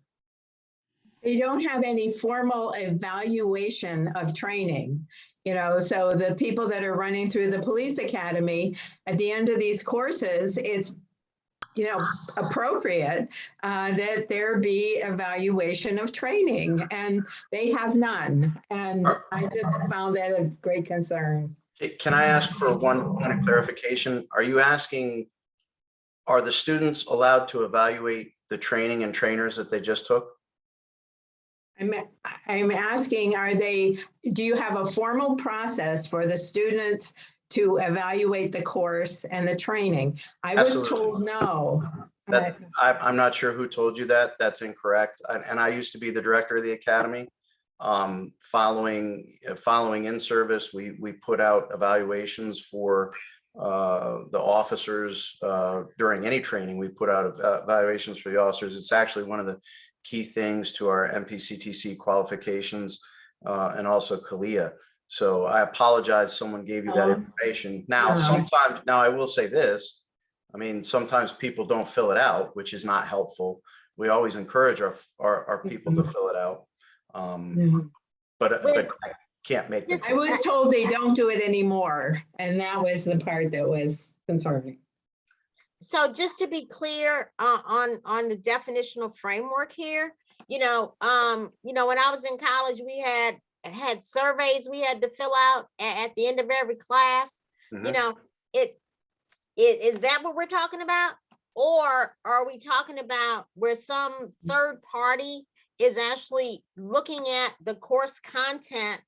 They don't have any formal evaluation of training, you know, so the people that are running through the police academy, at the end of these courses, it's, you know, appropriate that there be evaluation of training, and they have none. And I just found that a great concern. Can I ask for one point of clarification? Are you asking, are the students allowed to evaluate the training and trainers that they just took? I'm asking, do you have a formal process for the students to evaluate the course and the training? I was told no. I'm not sure who told you that. That's incorrect. And I used to be the director of the academy. Following in service, we put out evaluations for the officers during any training. We put out evaluations for the officers. It's actually one of the key things to our MPCTC qualifications and also CALIA. So I apologize someone gave you that information. Now, sometimes, now I will say this, I mean, sometimes people don't fill it out, which is not helpful. We always encourage our people to fill it out. But I can't make them. I was told they don't do it anymore, and that was the part that was concerning. So just to be clear on the definitional framework here, when I was in college, we had surveys we had to fill out at the end of every class. Is that what we're talking about? Or are we talking about where some third party is actually looking at the course content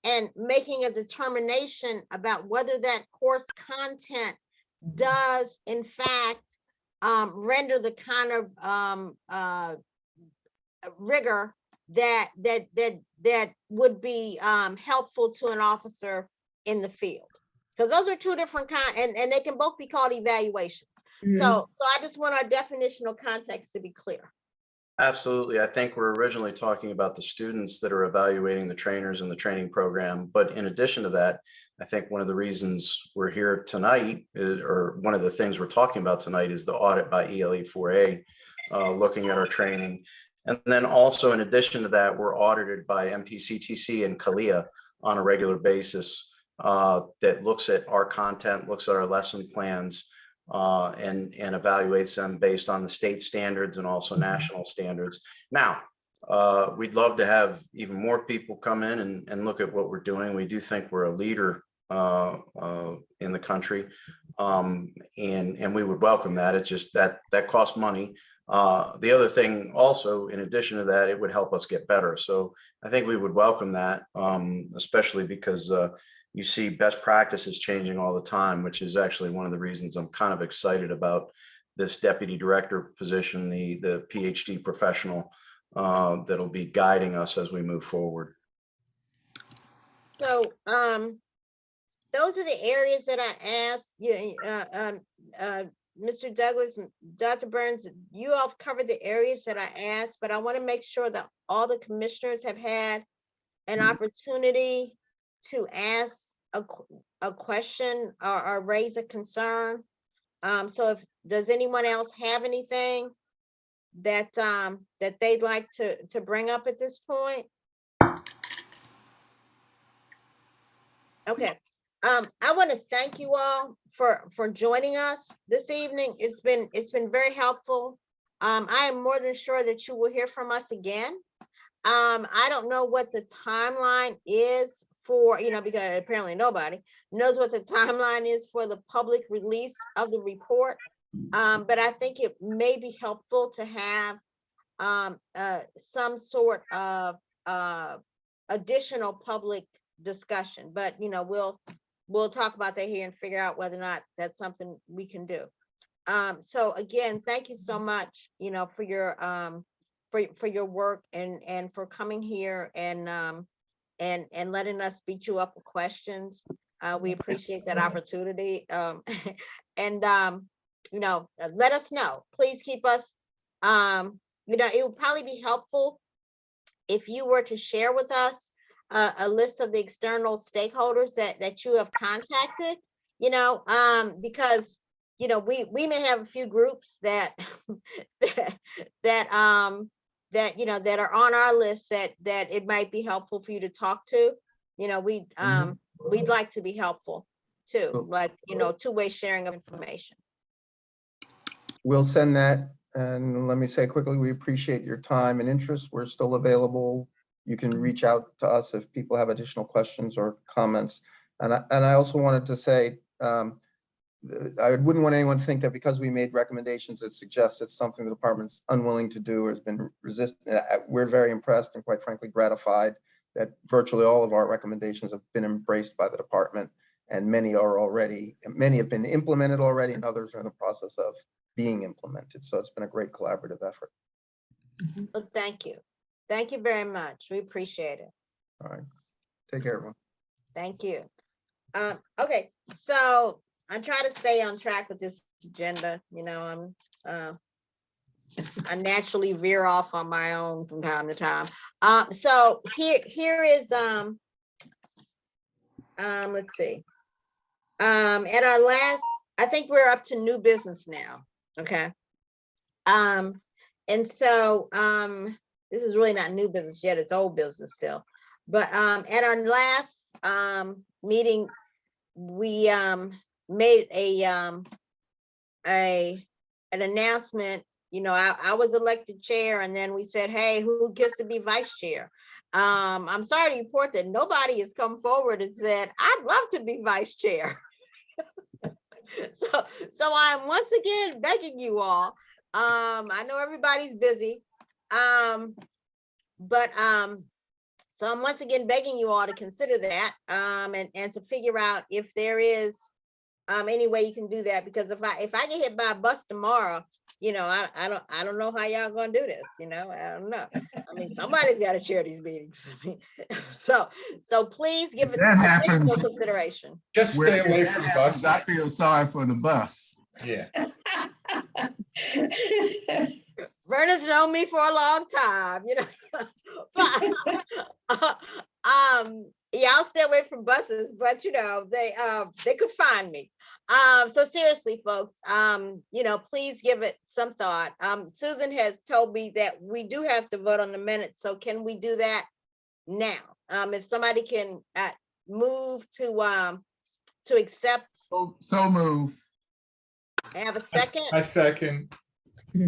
and making a determination about whether that course content does in fact render the kind of rigor that would be helpful to an officer in the field? Because those are two different and they can both be called evaluations. So I just want our definitional context to be clear. Absolutely. I think we're originally talking about the students that are evaluating the trainers in the training program. But in addition to that, I think one of the reasons we're here tonight, or one of the things we're talking about tonight, is the audit by ELE 4A, looking at our training. And then also, in addition to that, we're audited by MPCTC and CALIA on a regular basis that looks at our content, looks at our lesson plans, and evaluates them based on the state standards and also national standards. Now, we'd love to have even more people come in and look at what we're doing. We do think we're a leader in the country, and we would welcome that. It's just that costs money. The other thing also, in addition to that, it would help us get better. So I think we would welcome that, especially because you see best practices changing all the time, which is actually one of the reasons I'm kind of excited about this deputy director position, the PhD professional that'll be guiding us as we move forward. So those are the areas that I asked you, Mr. Douglas, Dr. Burns, you all have covered the areas that I asked, but I want to make sure that all the commissioners have had an opportunity to ask a question or raise a concern. So does anyone else have anything that they'd like to bring up at this point? Okay. I want to thank you all for joining us this evening. It's been very helpful. I am more than sure that you will hear from us again. I don't know what the timeline is for, because apparently nobody knows what the timeline is for the public release of the report. But I think it may be helpful to have some sort of additional public discussion, but we'll talk about that here and figure out whether or not that's something we can do. So again, thank you so much, for your work and for coming here and letting us beat you up with questions. We appreciate that opportunity. And let us know. Please keep us. It would probably be helpful if you were to share with us a list of the external stakeholders that you have contacted, because we may have a few groups that that are on our list that it might be helpful for you to talk to. We'd like to be helpful too, like two-way sharing of information. We'll send that. And let me say quickly, we appreciate your time and interest. We're still available. You can reach out to us if people have additional questions or comments. And I also wanted to say, I wouldn't want anyone to think that because we made recommendations that suggest it's something the department's unwilling to do or has been resistant. We're very impressed and quite frankly gratified that virtually all of our recommendations have been embraced by the department. And many have been implemented already, and others are in the process of being implemented. So it's been a great collaborative effort. Well, thank you. Thank you very much. We appreciate it. All right. Take care, everyone. Thank you. Okay, so I try to stay on track with this agenda. You know, I naturally veer off on my own from time to time. So here is let's see. At our last, I think we're up to new business now. Okay. And so this is really not new business yet, it's old business still. But at our last meeting, we made an announcement. You know, I was elected chair, and then we said, hey, who gets to be vice chair? I'm sorry to report that nobody has come forward and said, I'd love to be vice chair. So I'm once again begging you all. I know everybody's busy, but so I'm once again begging you all to consider that, and to figure out if there is any way you can do that. Because if I get hit by a bus tomorrow, you know, I don't know how y'all gonna do this. You know, I don't know. I mean, somebody's got to chair these meetings. so please give it additional consideration. Just stay away from buses. I feel sorry for the bus. Yeah. Vernon's known me for a long time, you know. But, yeah, I'll stay away from buses, but you know, they could find me. So seriously, folks, you know, please give it some thought. Susan has told me that we do have to vote on the minutes. So can we do that now? If somebody can move to accept. So move. Have a second. I second.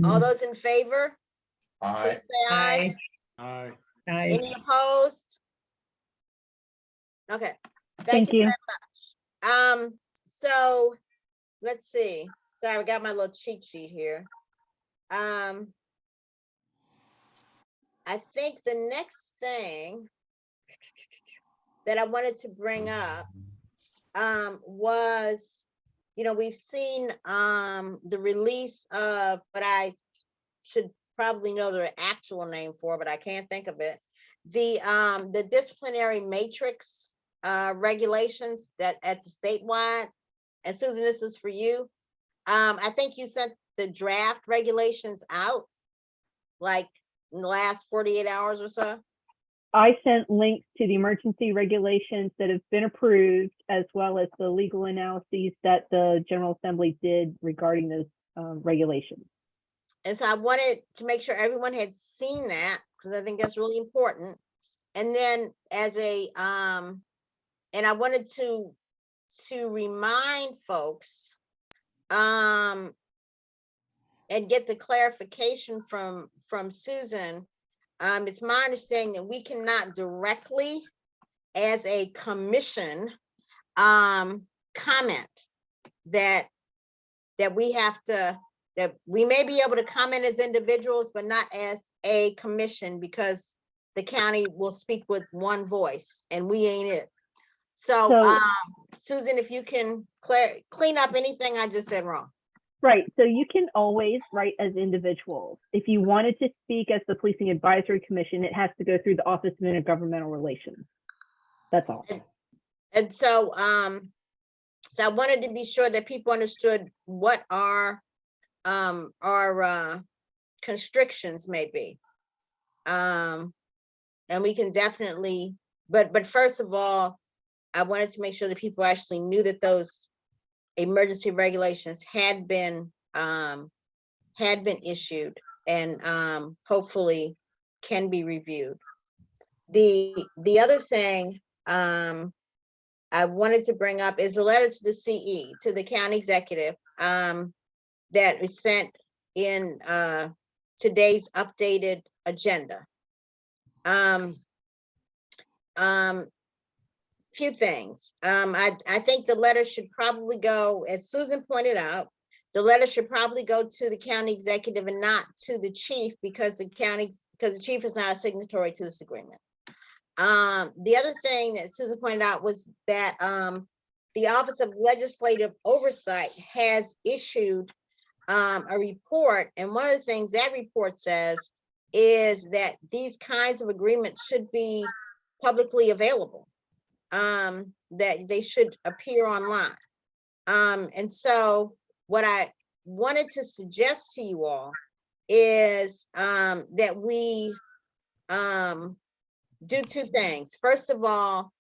All those in favor? Aye. Please say aye. Aye. Any opposed? Okay. Thank you. Very much. So let's see. Sorry, I got my little cheat sheet here. I think the next thing that I wanted to bring up was, you know, we've seen the release of what I should probably know the actual name for, but I can't think of it. The disciplinary matrix regulations that at the statewide. And Susan, this is for you. I think you sent the draft regulations out like in the last 48 hours or so. I sent links to the emergency regulations that have been approved, as well as the legal analyses that the General Assembly did regarding those regulations. And so I wanted to make sure everyone had seen that, because I think that's really important. And then as a, and I wanted to remind folks and get the clarification from Susan. It's my understanding that we cannot directly, as a commission, comment that we have to, that we may be able to comment as individuals, but not as a commission, because the county will speak with one voice and we ain't it. So Susan, if you can clean up anything I just said wrong. Right, so you can always write as individuals. If you wanted to speak as the Policing Advisory Commission, it has to go through the Office of Intergovernmental Relations. That's all. And so, so I wanted to be sure that people understood what our constrictions may be. And we can definitely, but first of all, I wanted to make sure that people actually knew that those emergency regulations had been issued and hopefully can be reviewed. The other thing I wanted to bring up is a letter to the CE, to the county executive, that is sent in today's updated agenda. Few things. I think the letter should probably go, as Susan pointed out, the letter should probably go to the county executive and not to the chief, because the chief is not a signatory to this agreement. The other thing that Susan pointed out was that the Office of Legislative Oversight has issued a report, and one of the things that report says is that these kinds of agreements should be publicly available, that they should appear online. And so what I wanted to suggest to you all is that we do two things. First of all,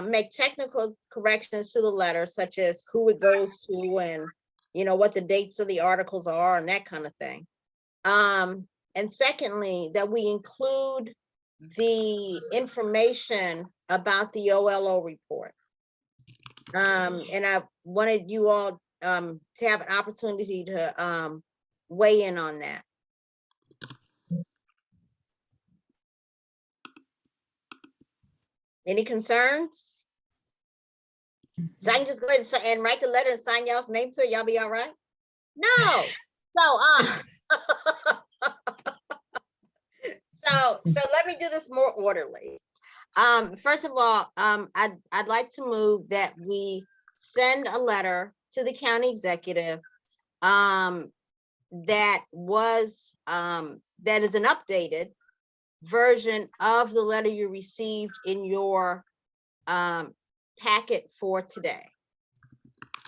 make technical corrections to the letter, such as who it goes to and what the dates of the articles are and that kind of thing. And secondly, that we include the information about the OLO report. And I wanted you all to have an opportunity to weigh in on that. Any concerns? So I can just go ahead and write the letter and sign y'all's name to it. Y'all be all right? No. So let me do this more orderly. First of all, I'd like to move that we send a letter to the county executive that is an updated version of the letter you received in your packet for today.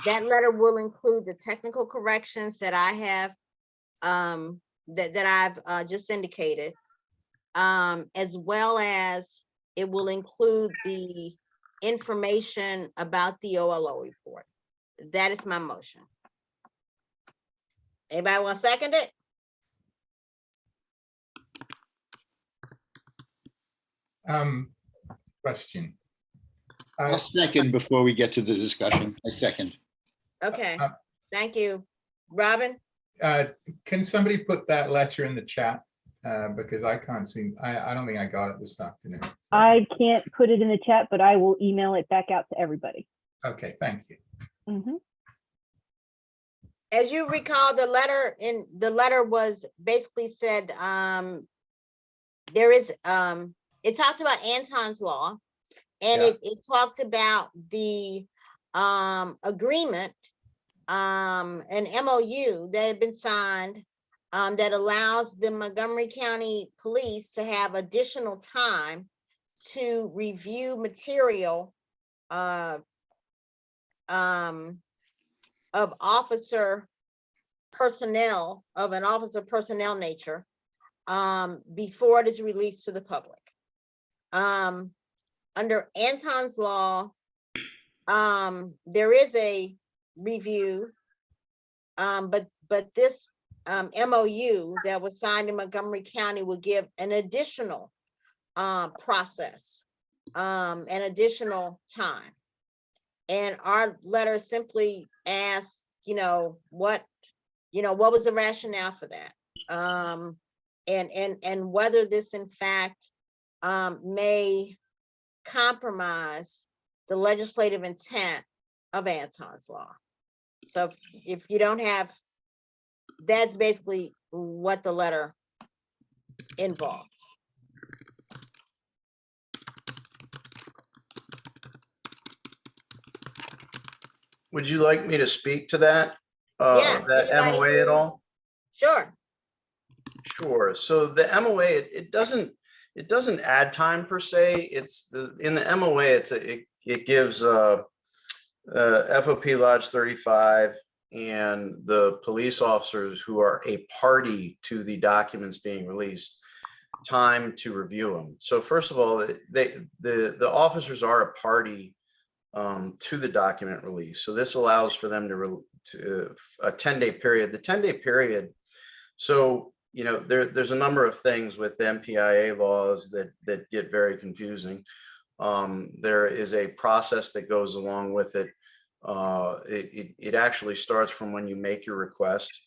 That letter will include the technical corrections that I have that I've just indicated, as well as it will include the information about the OLO report. That is my motion. Anybody want to second it? Question. I'll second before we get to the discussion. I second. Okay, thank you. Robin? Can somebody put that letter in the chat? Because I can't see, I don't think I got it this afternoon. So. I can't put it in the chat, but I will email it back out to everybody. Okay, thank you. Mm-hmm. As you recall, the letter was basically said, it talked about Anton's Law, and it talked about the agreement, an MOU that had been signed that allows the Montgomery County Police to have additional time to review material of officer personnel, of an officer personnel nature, before it is released to the public. Under Anton's Law, there is a review, but this MOU that was signed in Montgomery County will give an additional process, an additional time. And our letter simply asks, what was the rationale for that? And whether this in fact may compromise the legislative intent of Anton's Law. So if you don't have, that's basically what the letter involved. Would you like me to speak to that? Yes, that MOA at all? Sure. Sure. So the MOA, it doesn't add time per se. It's in the MOA. It gives FOP Lodge 35 and the police officers who are a party to the documents being released time to review them. So first of all, the officers are a party to the document release. So this allows for them to a 10-day period. The 10-day period. So there's a number of things with the MPIA laws that get very confusing. There is a process that goes along with it. It actually starts from when you make your request.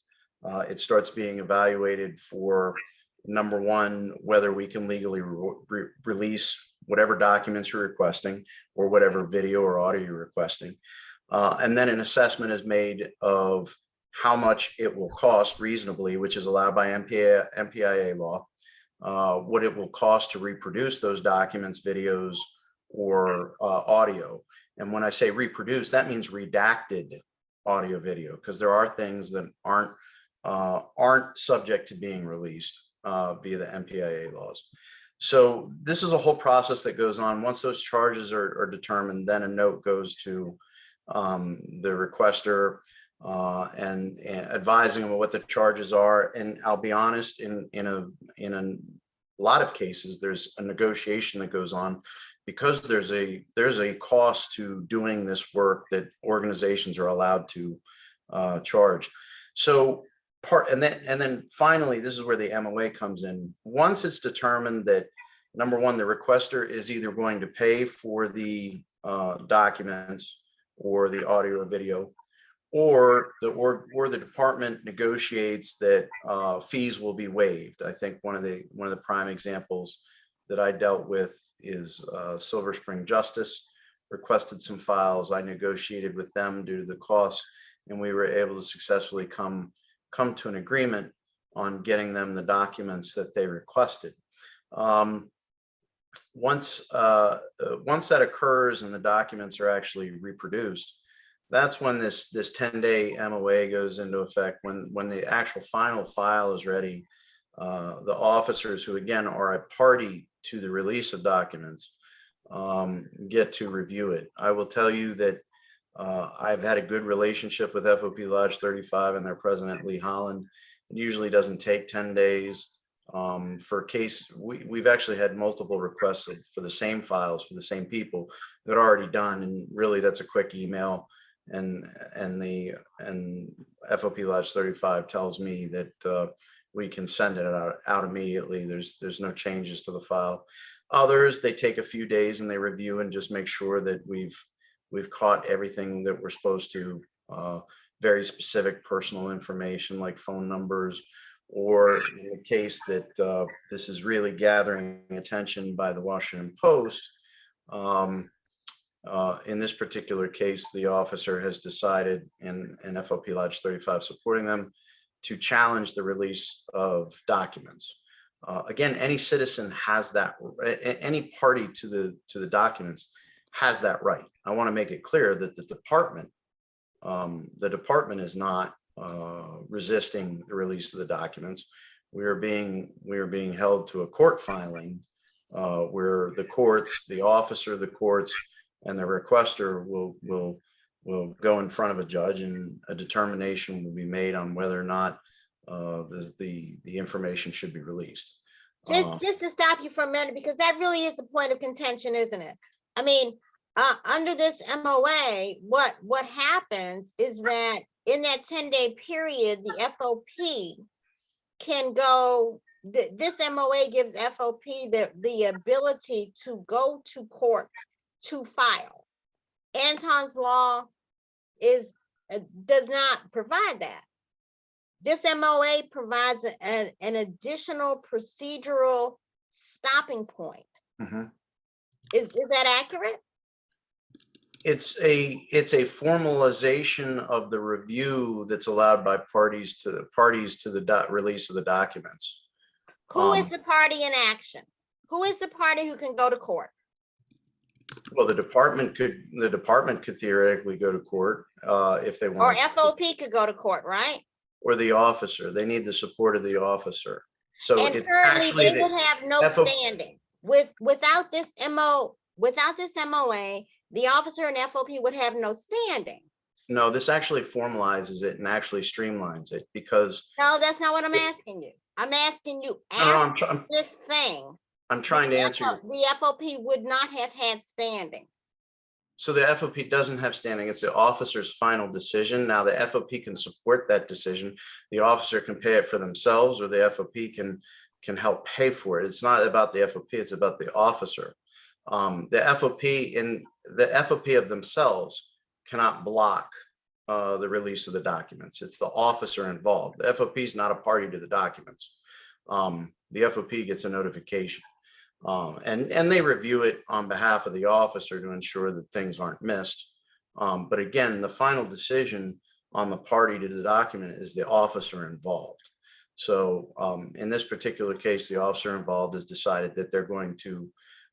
It starts being evaluated for, number one, whether we can legally release whatever documents you're requesting or whatever video or audio you're requesting. And then an assessment is made of how much it will cost reasonably, which is allowed by MPIA law, what it will cost to reproduce those documents, videos, or audio. And when I say reproduce, that means redacted audio video, because there are things that aren't subject to being released via the MPIA laws. So this is a whole process that goes on. Once those charges are determined, then a note goes to the requester and advising them of what the charges are. And I'll be honest, in a lot of cases, there's a negotiation that goes on, because there's a cost to doing this work that organizations are allowed to charge. So and then finally, this is where the MOA comes in. Once it's determined that, number one, the requester is either going to pay for the documents or the audio or video, or the department negotiates that fees will be waived. I think one of the prime examples that I dealt with is Silver Spring Justice requested some files. I negotiated with them due to the cost, and we were able to successfully come to an agreement on getting them the documents that they requested. Once that occurs and the documents are actually reproduced, that's when this 10-day MOA goes into effect. When the actual final file is ready, the officers, who again are a party to the release of documents, get to review it. I will tell you that I've had a good relationship with FOP Lodge 35 and their president, Lee Holland. It usually doesn't take 10 days. For case, we've actually had multiple requests for the same files for the same people that are already done, and really that's a quick email, and FOP Lodge 35 tells me that we can send it out immediately. There's no changes to the file. Others, they take a few days and they review and just make sure that we've caught everything that we're supposed to, very specific personal information like phone numbers, or in the case that this is really gathering attention by the Washington Post, in this particular case, the officer has decided, and FOP Lodge 35 supporting them, to challenge the release of documents. Again, any citizen has that, any party to the documents has that right. I want to make it clear that the department is not resisting the release of the documents. We are being held to a court filing where the courts, the officer of the courts, and the requester will go in front of a judge, and a determination will be made on whether or not the information should be released. Just to stop you for a minute, because that really is the point of contention, isn't it? I mean, under this MOA, what happens is that in that 10-day period, the FOP can go, this MOA gives FOP the ability to go to court to file. Anton's law does not provide that. This MOA provides an additional procedural stopping point. Mm-hmm. Is that accurate? It's a formalization of the review that's allowed by parties to the release of the documents. Who is the party in action? Who is the party who can go to court? Well, the department could theoretically go to court if they want. Or FOP could go to court, right? Or the officer. They need the support of the officer. So and it's currently actually they would have no standing without this MOA. The officer and FOP would have no standing. No, this actually formalizes it and actually streamlines it, because no, that's not what I'm asking you. I'm asking you this thing. I'm trying to answer you. The FOP would not have had standing. So the FOP doesn't have standing. It's the officer's final decision. Now the FOP can support that decision. The officer can pay it for themselves, or the FOP can help pay for it. It's not about the FOP, it's about the officer. The FOP of themselves cannot block the release of the documents. It's the officer involved. The FOP is not a party to the documents. The FOP gets a notification. And they review it on behalf of the officer to ensure that things aren't missed. But again, the final decision on the party to the document is the officer involved. So in this particular case, the officer involved has decided that they're going to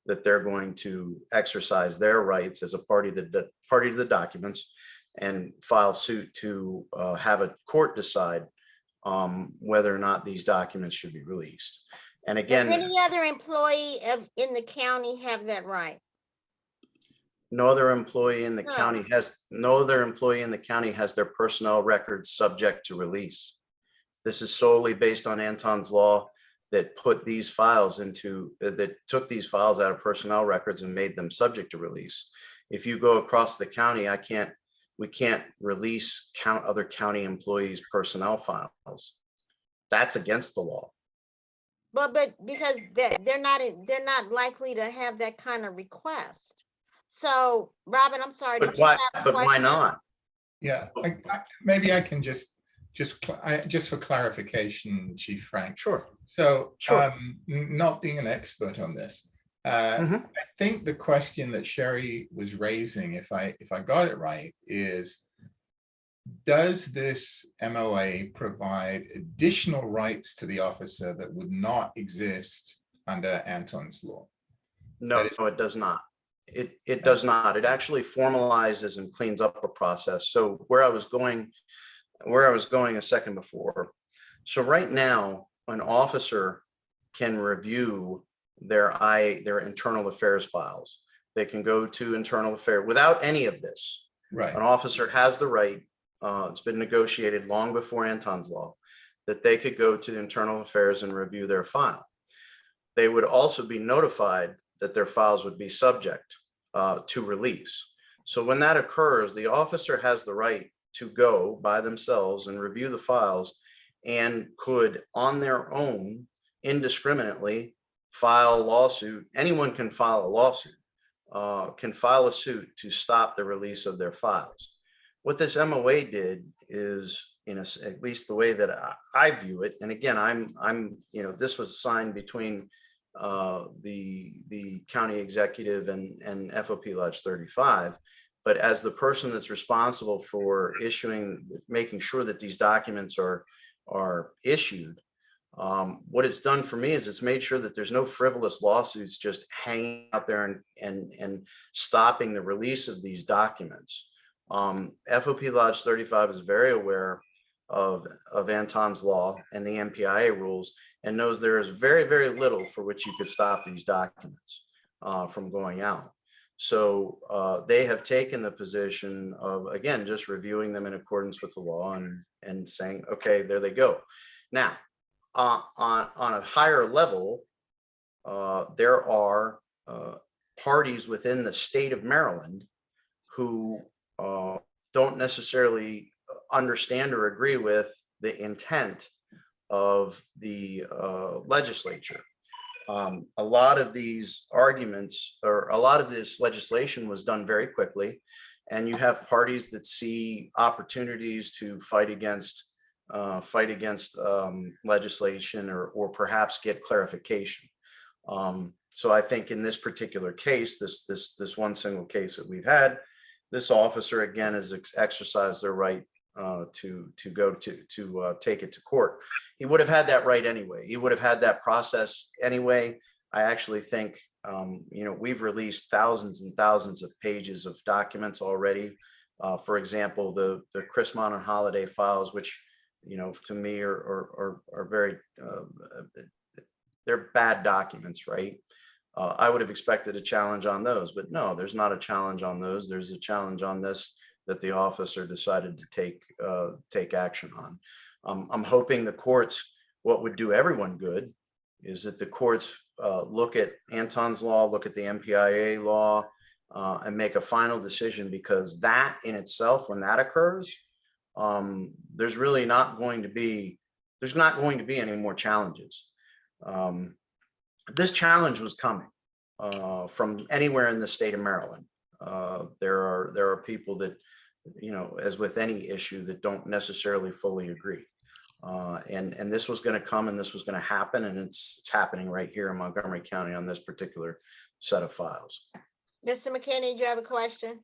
that they're going to exercise their rights as a party to the documents and file suit to have a court decide whether or not these documents should be released. And again, does any other employee in the county have that right? no other employee in the No. county has their personnel records subject to release. This is solely based on Anton's law that put these files into, that took these files out of personnel records and made them subject to release. If you go across the county, we can't release other county employees' personnel files. That's against the law. But because they're not likely to have that kind of request. So, Robin, I'm sorry. But why not? Yeah, maybe I can just for clarification, Chief Frank. Sure. So, Sure. Not being an expert on this, I think the question that Sherry was raising, if I got it right, is, does this MOA provide additional rights to the officer that would not exist under Anton's law? No, it does not. It does not. It actually formalizes and cleans up a process. So where I was going a second before. So right now, an officer can review their internal affairs files. They can go to internal affairs without any of this. Right. An officer has the right, it's been negotiated long before Anton's law, that they could go to internal affairs and review their file. They would also be notified that their files would be subject to release. So when that occurs, the officer has the right to go by themselves and review the files and could, on their own, indiscriminately file a lawsuit. Anyone can file a lawsuit, can file a suit to stop the release of their files. What this MOA did is, at least the way that I view it, and again, this was signed between the county executive and FOP Lodge 35. But as the person that's responsible for making sure that these documents are issued, what it's done for me is it's made sure that there's no frivolous lawsuits just hanging out there and stopping the release of these documents. FOP Lodge 35 is very aware of Anton's law and the MPIA rules and knows there is very, very little for which you could stop these documents from going out. So they have taken the position of, again, just reviewing them in accordance with the law and saying, okay, there they go. Now, on a higher level, there are parties within the state of Maryland who don't necessarily understand or agree with the intent of the legislature. A lot of these arguments, or a lot of this legislation, was done very quickly, and you have parties that see opportunities to fight against legislation or perhaps get clarification. So I think in this particular case, this one single case that we've had, this officer again has exercised their right to go to take it to court. He would have had that right anyway. He would have had that process anyway. I actually think, we've released thousands and thousands of pages of documents already. For example, the Christmas and holiday files, which, to me are very, they're bad documents, right? I would have expected a challenge on those, but no, there's not a challenge on those. There's a challenge on this that the officer decided to take action on. I'm hoping the courts, what would do everyone good is that the courts look at Anton's law, look at the MPIA law, and make a final decision, because that in itself, when that occurs, there's not going to be any more challenges. This challenge was coming from anywhere in the state of Maryland. There are people that, as with any issue, that don't necessarily fully agree. And this was going to come, and this was going to happen, and it's happening right here in Montgomery County on this particular set of files. Mr. McKinney, do you have a question?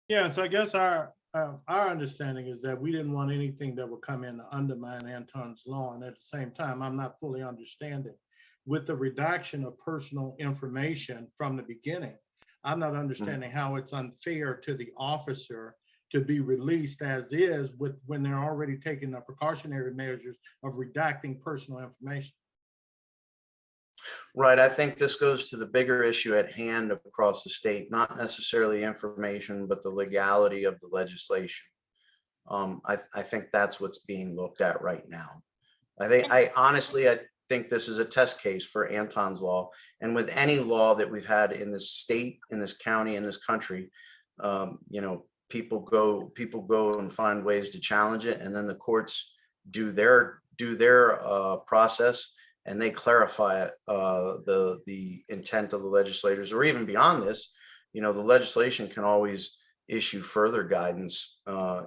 Yeah, so I guess our understanding is that we didn't want anything that would come in to undermine Anton's law. And at the same time, I'm not fully understanding with the redaction of personal information from the beginning. I'm not understanding how it's unfair to the officer to be released as is when they're already taking the precautionary measures of redacting personal information. Right. I think this goes to the bigger issue at hand across the state, not necessarily information, but the legality of the legislation. I think that's what's being looked at right now. I honestly think this is a test case for Anton's law, and with any law that we've had in this state, in this county, in this country, you know, people go and find ways to challenge it, and then the courts do their process, and they clarify the intent of the legislators, or even beyond this, you know, the legislation can always issue further guidance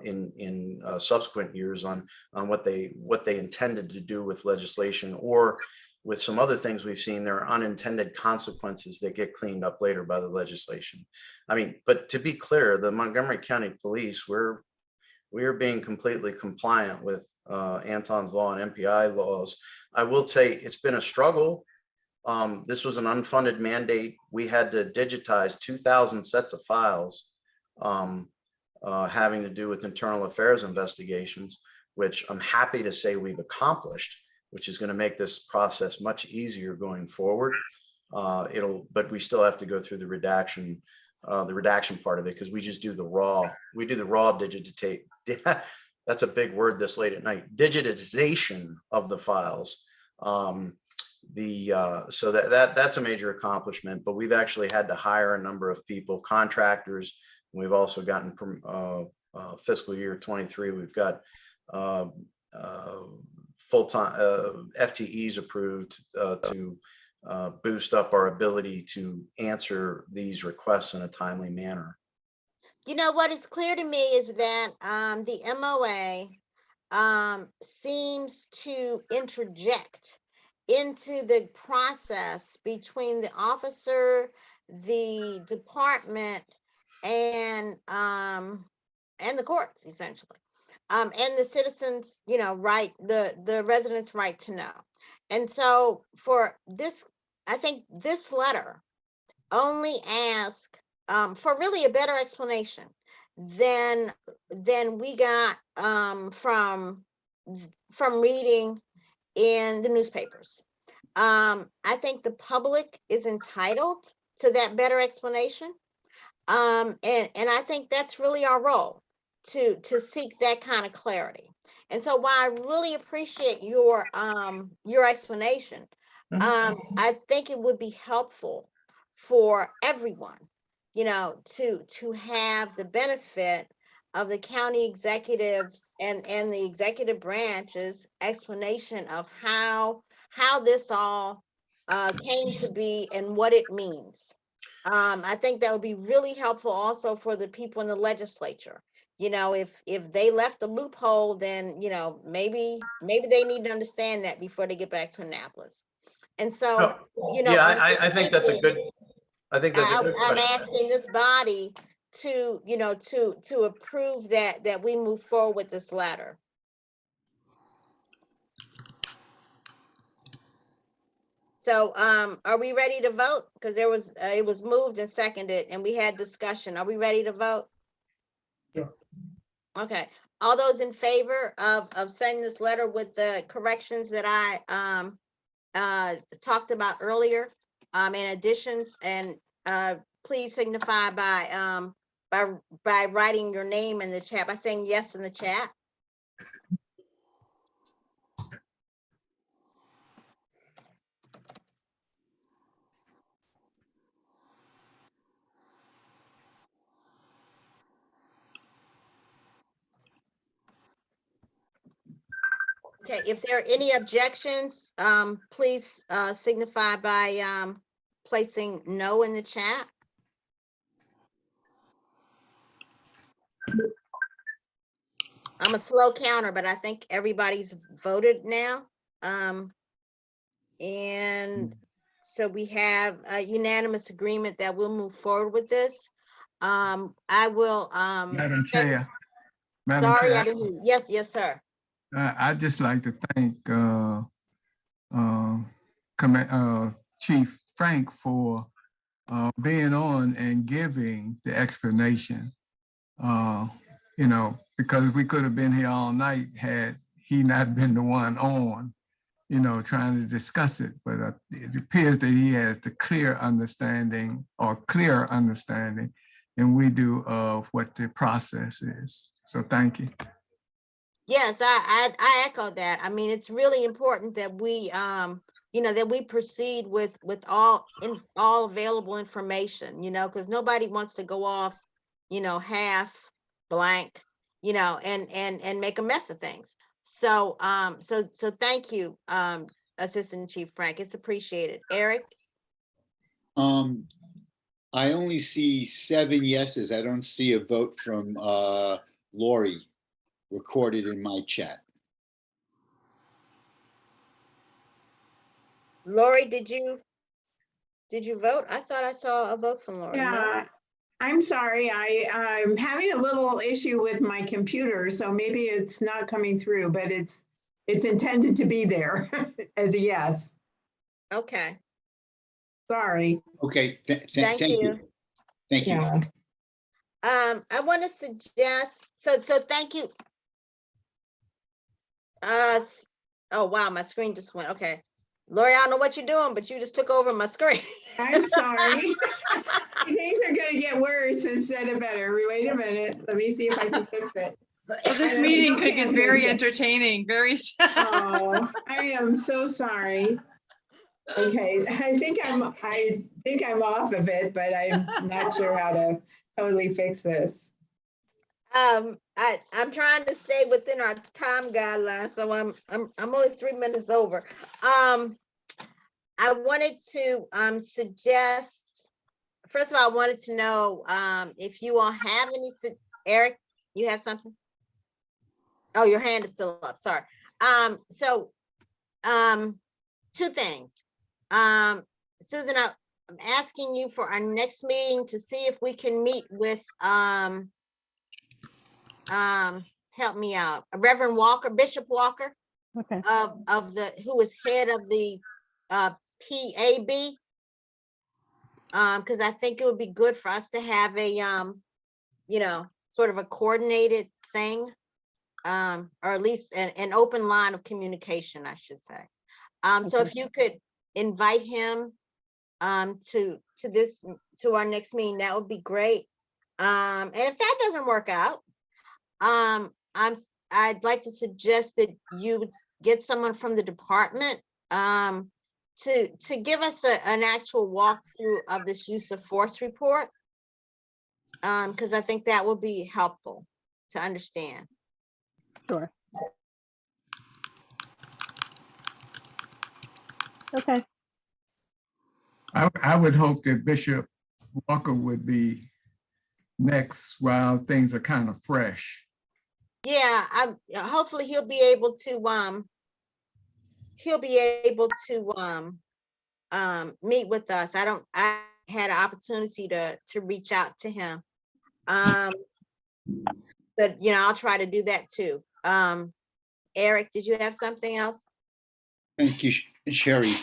in subsequent years on what they intended to do with legislation, or with some other things we've seen, there are unintended consequences that get cleaned up later by the legislation. I mean, but to be clear, the Montgomery County Police, we are being completely compliant with Anton's law and MPI laws. I will say it's been a struggle. This was an unfunded mandate. We had to digitize 2,000 sets of files having to do with internal affairs investigations, which I'm happy to say we've accomplished, which is going to make this process much easier going forward. But we still have to go through the redaction part of it, because we just do the raw. We do the raw digitate. That's a big word this late at night. Digitization of the files. So that's a major accomplishment. But we've actually had to hire a number of people, contractors. We've also gotten fiscal year 23. We've got full-time FTEs approved to boost up our ability to answer these requests in a timely manner. You know, what is clear to me is that the MOA seems to interject into the process between the officer, the department, and the courts, essentially, and the citizens, you know, right, the residents' right to know. And so for this, I think this letter only asks for really a better explanation than we got from reading in the newspapers. I think the public is entitled to that better explanation. And I think that's really our role, to seek that kind of clarity. And so while I really appreciate your explanation, I think it would be helpful for everyone, you know, to have the benefit of the county executives and the executive branch's explanation of how this all came to be and what it means. I think that would be really helpful also for the people in the legislature. You know, if they left the loophole, then, you know, maybe they need to understand that before they get back to Annapolis. And so, you know, yeah, I think that's a good. I think that's a good question. I'm asking this body to, you know, to approve that we move forward with this letter. So are we ready to vote? Because there was it was moved and seconded and we had discussion. Are we ready to vote? Sure. Okay. All those in favor of sending this letter with the corrections that I talked about earlier, and additions, and please signify by writing your name in the chat, by saying yes in the chat. Okay, if there are any objections, please signify by placing no in the chat. I'm a slow counter, but I think everybody's voted now. And so we have a unanimous agreement that we'll move forward with this. I will. Madam Chair. Sorry, I didn't. Yes, sir. I'd just like to thank Chief Frank for being on and giving the explanation. You know, because we could have been here all night had he not been the one on, you know, trying to discuss it. But it appears that he has the clear understanding than we do of what the process is. So thank you. Yes, I echo that. I mean, it's really important that we, you know, that we proceed with all available information, you know, because nobody wants to go off, you know, half blank, you know, and make a mess of things. So, so thank you, Assistant Chief Frank. It's appreciated. Eric? I only see 7 yeses. I don't see a vote from Lori recorded in my chat. Lori, did you vote? I thought I saw a vote from Lori. Yeah, No? I'm sorry. I'm having a little issue with my computer, so maybe it's not coming through, but it's intended to be there as a yes. Okay. Sorry. Okay, Thank you. Thank you. Yeah. I want to suggest, so thank you. Oh wow, my screen just went. Okay. Lori, I don't know what you're doing, but you just took over my screen. I'm sorry. Things are going to get worse instead of better. Wait a minute. Let me see if I can fix it. Well, this meeting could get very entertaining, very. Oh, I am so sorry. Okay, I think I'm off of it, but I'm not sure how to totally fix this. I'm trying to stay within our time guidelines, so I'm only 3 minutes over. I wanted to suggest, first of all, I wanted to know if you all have any, Eric, you have something? Oh, your hand is still up, sorry. So 2 things. Susan, I'm asking you for our next meeting to see if we can meet with help me out, Reverend Walker, Bishop Walker, Okay. of the, who is head of the PAB, because I think it would be good for us to have a you know, sort of a coordinated thing, or at least an open line of communication, I should say. So if you could invite him to our next meeting, that would be great. And if that doesn't work out, I'd like to suggest that you would get someone from the department to give us an actual walkthrough of this use of force report, because I think that would be helpful to understand. Sure. Okay. I would hope that Bishop Walker would be next while things are kind of fresh. Yeah, hopefully he'll be able to meet with us. I had an opportunity to reach out to him. But you know, I'll try to do that too. Eric, did you have something else? Thank you, Sherry.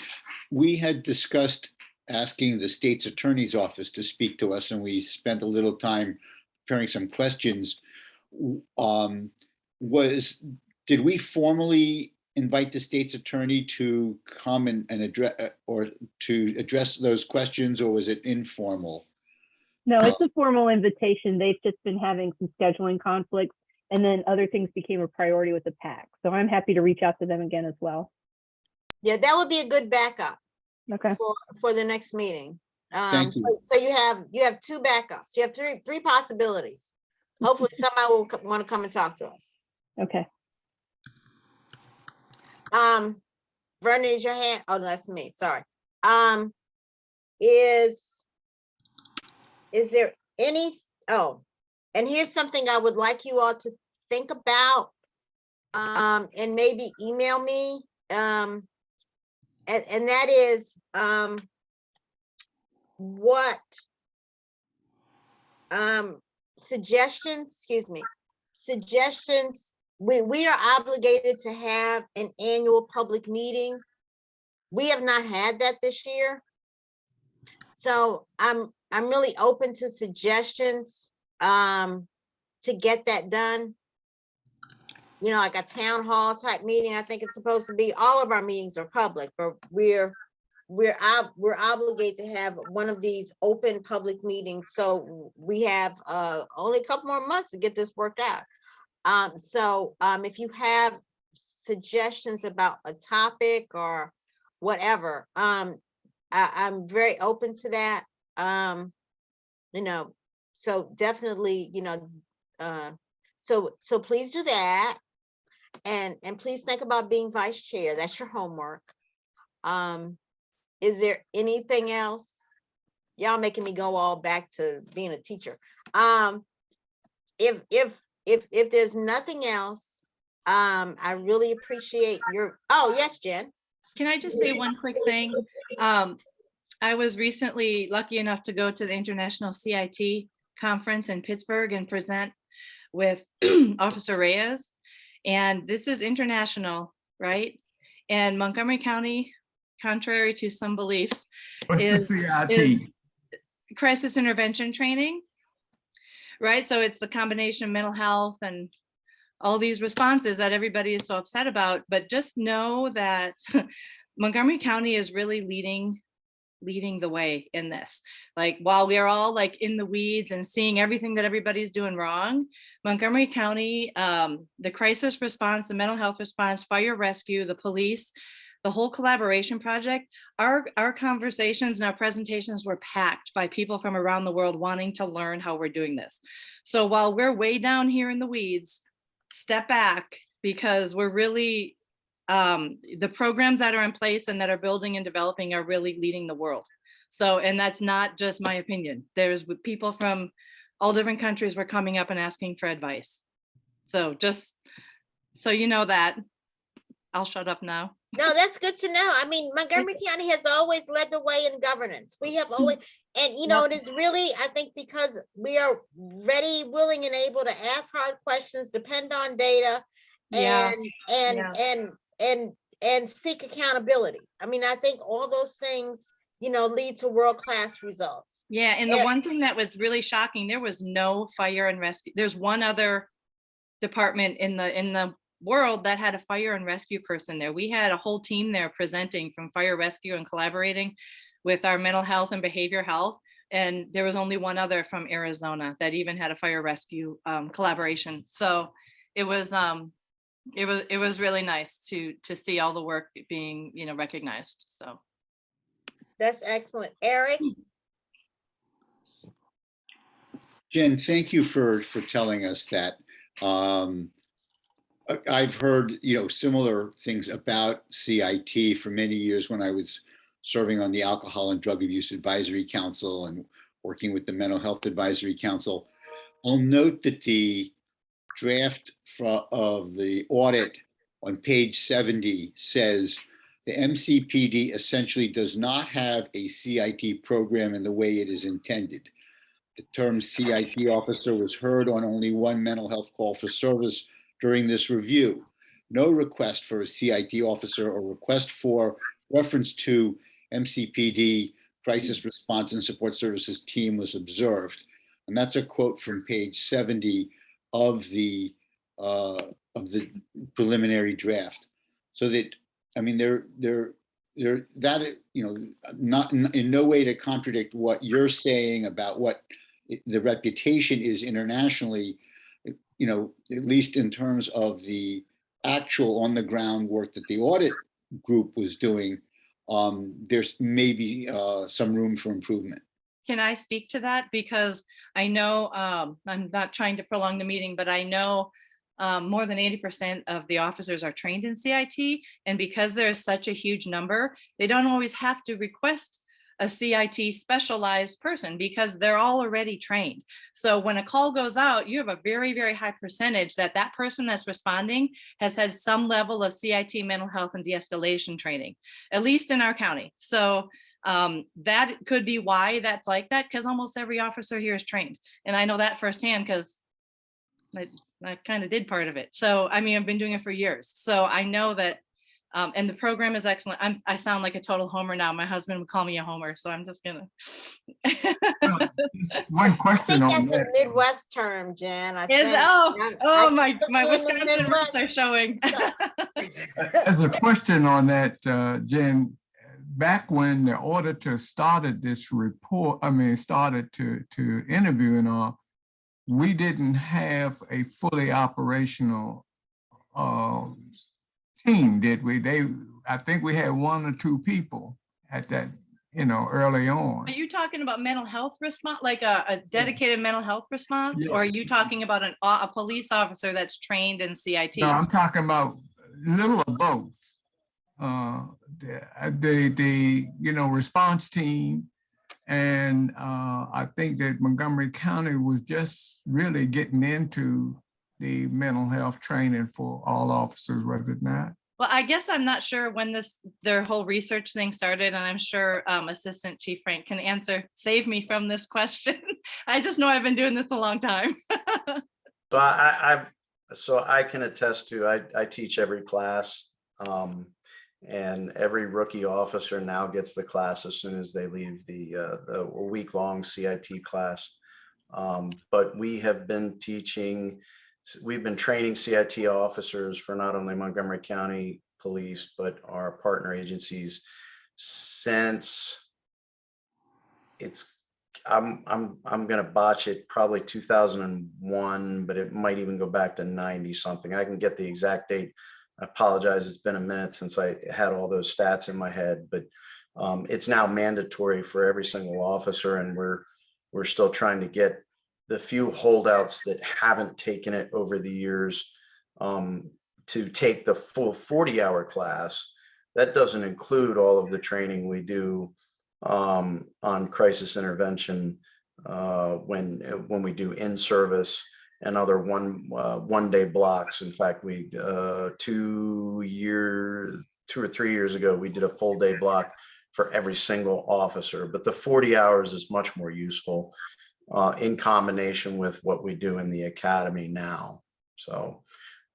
We had discussed asking the state's attorney's office to speak to us, and we spent a little time preparing some questions. Did we formally invite the state's attorney to come and address or to address those questions, or was it informal? No, it's a formal invitation. They've just been having some scheduling conflicts, and then other things became a priority with the PAC. So I'm happy to reach out to them again as well. Yeah, that would be a good backup. Okay. For the next meeting. Thank you. So you have 2 backups. You have three possibilities. Hopefully somebody will want to come and talk to us. Okay. Vernon, is your hand? Oh, that's me. Sorry. Is there any? Oh, and here's something I would like you all to think about, and maybe email me. And that is what suggestions, we are obligated to have an annual public meeting we have not had that this year. So I'm really open to suggestions to get that done. You know, like a town hall type meeting. I think it's supposed to be. All of our meetings are public, but we're obligated to have one of these open public meetings. So we have only a couple more months to get this worked out. If you have suggestions about a topic or whatever, I'm very open to that. You know, so definitely, you know, so please do that. And please think about being vice chair. That's your homework. Is there anything else? Y'all making me go all back to being a teacher. If there's nothing else, I really appreciate your, oh yes, Jen. Can I just say one quick thing? I was recently lucky enough to go to the International CIT conference in Pittsburgh and present with Officer Reyes. And this is international, right? And Montgomery County, contrary to some beliefs, is crisis intervention training, right? So it's the combination of mental health and all these responses that everybody is so upset about. But just know that Montgomery County is really leading the way in this. Like, while we are all like in the weeds and seeing everything that everybody's doing wrong, Montgomery County, the crisis response, the mental health response, fire rescue, the police, the whole collaboration project, our conversations and our presentations were packed by people from around the world wanting to learn how we're doing this. So while we're way down here in the weeds, step back, because we're really, the programs that are in place and that are building and developing are really leading the world. So, and that's not just my opinion. There's people from all different countries were coming up and asking for advice. So just so you know that. I'll shut up now. No, that's good to know. I mean, Montgomery County has always led the way in governance. We have always, and you know, it is really, I think, because we are ready, willing, and able to ask hard questions, depend on data, and seek accountability. I mean, I think all those things, you know, lead to world-class results. Yeah, and the one thing that was really shocking, there was no fire and rescue. There's one other department in the world that had a fire and rescue person there. We had a whole team there presenting from fire rescue and collaborating with our mental health and behavior health. And there was only one other from Arizona that even had a fire rescue collaboration. So it was really nice to see all the work being, you know, recognized. So that's excellent. Eric? Jen, thank you for telling us that. I've heard, you know, similar things about CIT for many years when I was serving on the Alcohol and Drug Abuse Advisory Council and working with the Mental Health Advisory Council. I'll note that the draft of the audit on page 70 says the MCPD essentially does not have a CIT program in the way it is intended. The term CIT officer was heard on only one mental health call for service during this review. No request for a CIT officer or request for reference to MCPD crisis response and support services team was observed. And that's a quote from page 70 of the preliminary draft. So that, I mean, they're that, you know, not in no way to contradict what you're saying about what the reputation is internationally, you know, at least in terms of the actual on the ground work that the audit group was doing, there's maybe some room for improvement. Can I speak to that? Because I know, I'm not trying to prolong the meeting, but I know more than 80% of the officers are trained in CIT. And because there is such a huge number, they don't always have to request a CIT specialized person because they're all already trained. So when a call goes out, you have a very, very high percentage that person that's responding has had some level of CIT mental health and de-escalation training, at least in our county. So that could be why that's like that, because almost every officer here is trained. And I know that firsthand because I kind of did part of it. So, I mean, I've been doing it for years. So I know that And the program is excellent. I sound like a total homer now. My husband would call me a homer, so I'm just gonna. One I question think on that's a that. Midwest term, Jen. I Is think. my in the Wisconsin roots Midwest. are showing. As a question on that, Jen, back when the auditor started this report, started to interview and all, we didn't have a fully operational team, did we? I think we had 1 or 2 people at that, early on. Are you talking about mental health response, like a dedicated mental health response? Or are you talking about a police officer that's trained in CIT? No, I'm talking about little of both. The response team, and I think that Montgomery County was just really getting into the mental health training for all officers, was it not? Well, I guess I'm not sure when their whole research thing started, and I'm sure Assistant Chief Frank can save me from this question. I just know I've been doing this a long time. So I can attest to, I teach every class, and every rookie officer now gets the class as soon as they leave the week-long CIT class. But we've been training CIT officers for not only Montgomery County Police, but our partner agencies since I'm gonna botch it, probably 2001, but it might even go back to 90 something. I can get the exact date. I apologize, it's been a minute since I had all those stats in my head, but it's now mandatory for every single officer, and we're still trying to get the few holdouts that haven't taken it over the years to take the full 40-hour class. That doesn't include all of the training we do on crisis intervention when we do in-service and other one-day blocks. In fact, we 2 or 3 years ago, we did a full day block for every single officer. But the 40 hours is much more useful in combination with what we do in the academy now. So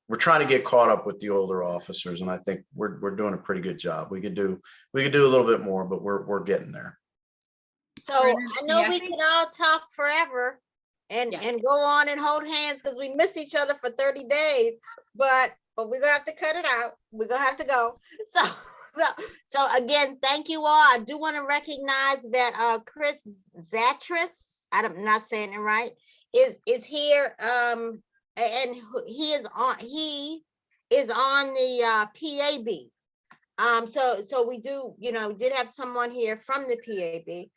we're trying to get caught up with the older officers, and I think we're doing a pretty good job. We could do a little bit more, but we're getting there. So I know we could all talk forever and go on and hold hands because we miss each other for 30 days, but we're gonna have to cut it out. We're gonna have to go. So again, thank you all. I do want to recognize that Chris Zatritz, I'm not saying it right, is here. And he is on the PAB. So we do, we did have someone here from the PAB.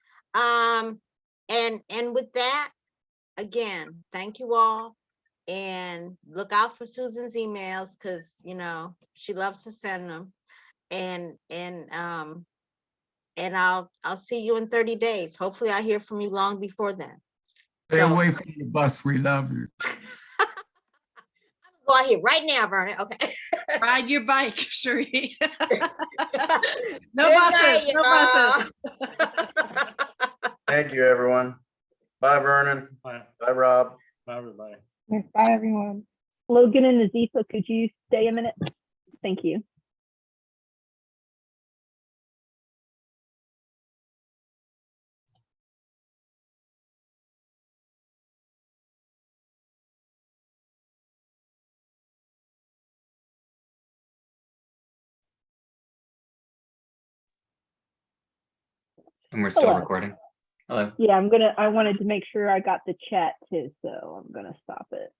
And with that, again, thank you all, and look out for Susan's emails because she loves to send them. And I'll see you in 30 days. Hopefully I'll hear from you long before then. Stay away from the bus. We love you. Go out here right now, Vernon. Okay. Ride your bike, Cherie. No Good buses. night, No buses. Thank you, everyone. Bye, Vernon. Bye. Bye, Rob. Bye, everybody. Bye, everyone. Logan and Nazifa, could you stay a minute? Thank you. And we're still Hello. recording. Hello. Yeah, I wanted to make sure I got the chat too, so I'm gonna stop it.